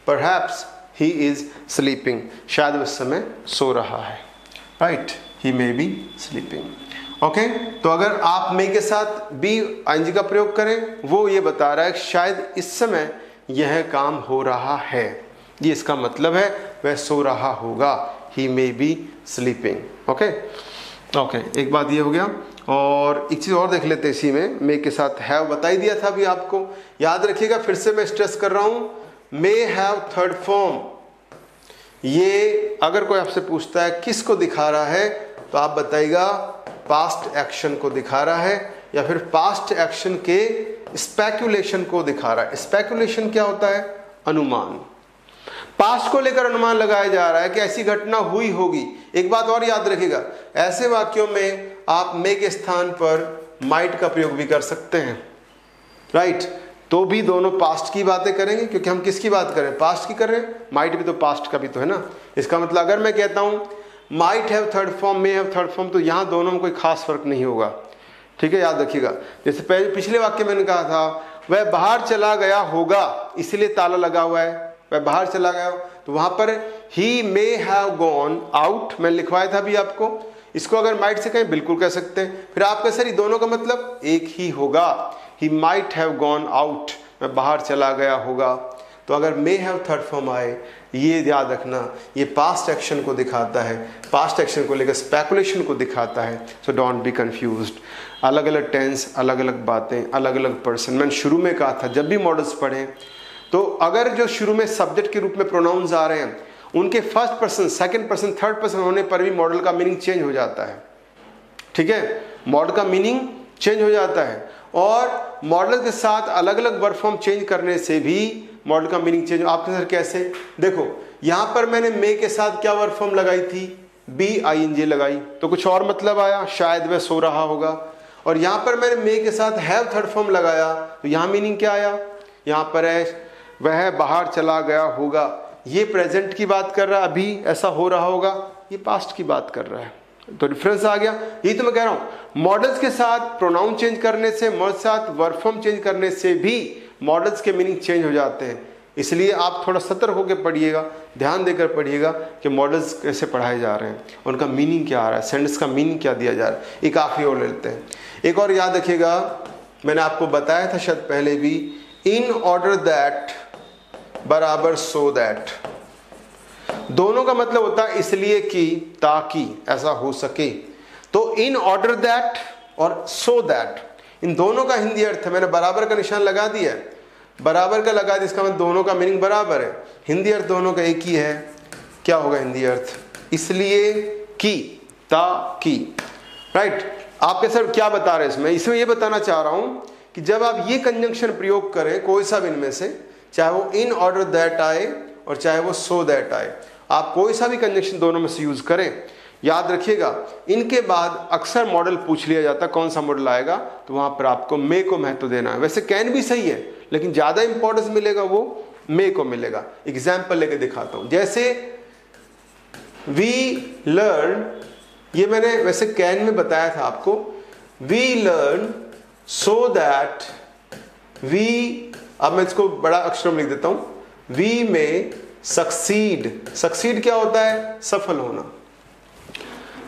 S1: परहैप्स ही इज स्लीपिंग, शायद उस समय सो रहा है, right. He may be sleeping, okay. तो अगर आप मे के साथ बी ING का प्रयोग करें, वो ये बता रहा है शायद इस समय यह काम हो रहा है, ये इसका मतलब है, वह सो रहा होगा। He may be sleeping, okay okay. एक बात ये हो गया, और एक चीज और देख लेते हैं इसी में, मे के साथ हैव बता ही दिया था अभी आपको, याद रखिएगा, फिर से मैं स्ट्रेस कर रहा हूं, मे हैव थर्ड फॉर्म। ये अगर कोई आपसे पूछता है किसको दिखा रहा है, तो आप बताइएगा पास्ट एक्शन को दिखा रहा है या फिर पास्ट एक्शन के स्पेकुलेशन को दिखा रहा है। स्पेकुलेशन क्या होता है? अनुमान। पास्ट को लेकर अनुमान लगाया जा रहा है कि ऐसी घटना हुई होगी। एक बात और याद रखिएगा, ऐसे वाक्यों में आप मे के स्थान पर माइट का प्रयोग भी कर सकते हैं, राइट। तो भी दोनों पास्ट की बातें करेंगे, क्योंकि हम किसकी बात करें? पास्ट की कर रहे हैं। माइट भी तो पास्ट का भी तो है ना। इसका मतलब अगर मैं कहता हूं might have third form, may have third form, तो यहां दोनों में कोई खास फर्क नहीं होगा, ठीक है, याद रखिएगा। जैसे पिछले वाक्य मैंने कहा था वह बाहर चला गया होगा, इसलिए ताला लगा हुआ है, वह बाहर चला गया, तो वहां पर ही मे हैव गॉन आउट मैंने लिखवाया था अभी आपको। इसको अगर माइट से कहें बिल्कुल कह सकते हैं। फिर आप कह सर ये दोनों का मतलब एक ही होगा, he might have gone out, मैं बाहर चला गया होगा। तो अगर मे हैव थर्ड फॉर्म आए, ये याद रखना, ये पास्ट एक्शन को दिखाता है, पास्ट एक्शन को लेकर स्पेकुलेशन को दिखाता है। So don't be confused. अलग अलग टेंस, अलग अलग बातें, अलग अलग पर्सन। मैंने शुरू में कहा था जब भी मॉडल्स पढ़ें तो अगर जो शुरू में सब्जेक्ट के रूप में प्रोनाउंस आ रहे हैं उनके first person, second person, third person होने पर भी मॉडल का मीनिंग चेंज हो जाता है, ठीक है। मॉडल का मीनिंग चेंज हो जाता है और मॉडल के साथ अलग अलग वर्ब फॉर्म चेंज करने से भी मॉडल का मीनिंग चेंज। आपके सर कैसे? देखो यहां पर मैंने मे के साथ क्या वर्ब फॉर्म लगाई थी? BING लगाई, तो कुछ और मतलब आया, शायद वह सो रहा होगा। और यहां पर मैंने मे के साथ हैव थर्ड फॉर्म लगाया, तो यहां मीनिंग क्या आया? यहां पर है वह बाहर चला गया होगा, ये प्रेजेंट की बात कर रहा है, अभी ऐसा हो रहा होगा, ये पास्ट की बात कर रहा है। तो डिफरेंस आ गया। यही तो मैं कह रहा हूं, मॉडल्स के साथ प्रोनाउन चेंज करने से, मॉडल के साथ वर्ब फॉर्म चेंज करने से भी मॉडल्स के मीनिंग चेंज हो जाते हैं। इसलिए आप थोड़ा सतर्क होकर पढ़िएगा, ध्यान देकर पढ़िएगा कि मॉडल्स कैसे पढ़ाए जा रहे हैं, उनका मीनिंग क्या आ रहा है, सेंटेंस का मीनिंग क्या दिया जा रहा है। एक आखिरी और ले लेते हैं। एक और याद रखिएगा, मैंने आपको बताया था शायद पहले भी, इन ऑर्डर दैट बराबर सो दैट। दोनों का मतलब होता है इसलिए कि, ताकि ऐसा हो सके। तो इन ऑर्डर दैट और सो दैट, इन दोनों का हिंदी अर्थ है। मैंने बराबर का निशान लगा दिया है, बराबर का लगा दिया, इसका मतलब दोनों का मीनिंग बराबर है। हिंदी अर्थ दोनों का एक ही है। क्या होगा हिंदी अर्थ? इसलिए कि, ताकि, राइट। आपके सर क्या बता रहे हैं इसमें? इसमें ये बताना चाह रहा हूं कि जब आप ये कंजंक्शन प्रयोग करें कोई सा भी इनमें से, चाहे वो इन ऑर्डर दैट आए और चाहे वो सो दैट आए, आप कोई सा भी कंजंक्शन दोनों में से यूज करें, याद रखिएगा इनके बाद अक्सर मॉडल पूछ लिया जाता है कौन सा मॉडल आएगा, तो वहां पर आपको मे को महत्व देना है। वैसे कैन भी सही है, लेकिन ज्यादा इंपॉर्टेंस मिलेगा वो मे को मिलेगा। एग्जाम्पल लेके दिखाता हूं, जैसे वी लर्न, ये मैंने वैसे कैन में बताया था आपको, we learn so that we, अब मैं इसको बड़ा अक्षर में लिख देता हूं, वी में सक्सीड। सक्सीड क्या होता है? सफल होना।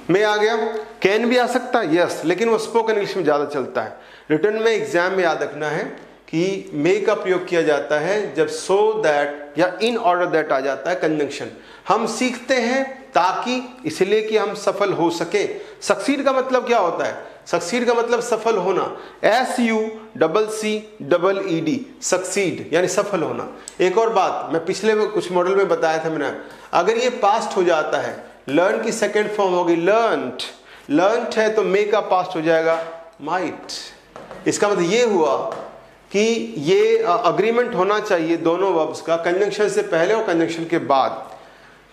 S1: में आ गया। कैन भी आ सकता है, यस, लेकिन वो स्पोकन इंग्लिश में ज्यादा चलता है। रिटर्न में, एग्जाम में याद रखना है कि मे का प्रयोग किया जाता है जब सो दैट या इन ऑर्डर दैट आ जाता है कंजंक्शन। हम सीखते हैं ताकि, इसलिए कि हम सफल हो सके। सक्सीड का मतलब क्या होता है? सक्सीड का मतलब सफल होना, SUCCEED, सक्सीड यानी सफल होना। एक और बात मैं पिछले में कुछ मॉडल में बताया था मैंने, अगर ये पास्ट हो जाता है, लर्न की सेकेंड फॉर्म होगी लर्नड, लर्नड है तो मे का पास्ट हो जाएगा माइट। इसका मतलब ये हुआ कि ये अग्रीमेंट होना चाहिए दोनों वर्ब्स का, कंजंक्शन से पहले और कंजंक्शन के बाद,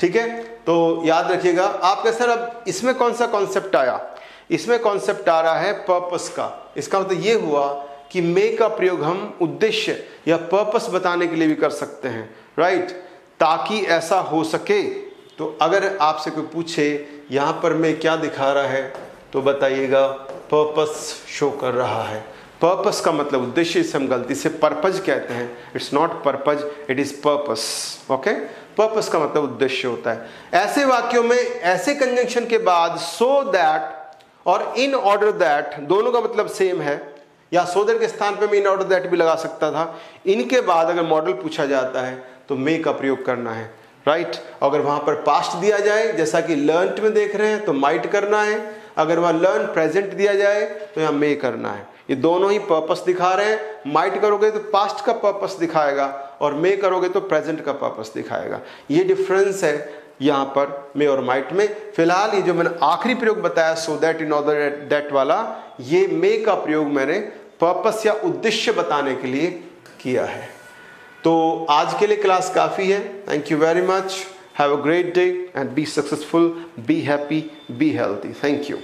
S1: ठीक है। तो याद रखिएगा। आपका सर अब इसमें कौन सा कॉन्सेप्ट आया? इसमें कॉन्सेप्ट आ रहा है पर्पस का। इसका मतलब ये हुआ कि मे का प्रयोग हम उद्देश्य या पर्पस बताने के लिए भी कर सकते हैं, राइट, ताकि ऐसा हो सके। तो अगर आपसे कोई पूछे यहां पर मे क्या दिखा रहा है, तो बताइएगा पर्पस शो कर रहा है। पर्पस का मतलब उद्देश्य, इसे हम गलती से पर्पज कहते हैं। It's not purpose, it is purpose, okay. Purpose का मतलब उद्देश्य होता है। ऐसे वाक्यों में ऐसे कंजंक्शन के बाद सो दैट और इन ऑर्डर दैट दोनों का मतलब सेम है, या सो दैट के स्थान पे मैं इन ऑर्डर दैट भी लगा सकता था। इनके बाद अगर मॉडल पूछा जाता है तो मे का प्रयोग करना है, राइट। अगर वहां पर पास्ट दिया जाए जैसा कि लर्नड में देख रहे हैं तो माइट करना है, अगर वहां लर्न प्रेजेंट दिया जाए तो यहाँ मे करना है। ये दोनों ही पर्पस दिखा रहे हैं। माइट करोगे तो पास्ट का पर्पस दिखाएगा और मे करोगे तो प्रेजेंट का पर्पस दिखाएगा। ये डिफरेंस है यहाँ पर मे और माइट में। फिलहाल ये जो मैंने आखिरी प्रयोग बताया so that, in order that वाला, ये मे का प्रयोग मैंने पर्पस या उद्देश्य बताने के लिए किया है। तो आज के लिए क्लास काफ़ी है। Thank you very much. Have a great day and be successful, be happy, be healthy. Thank you.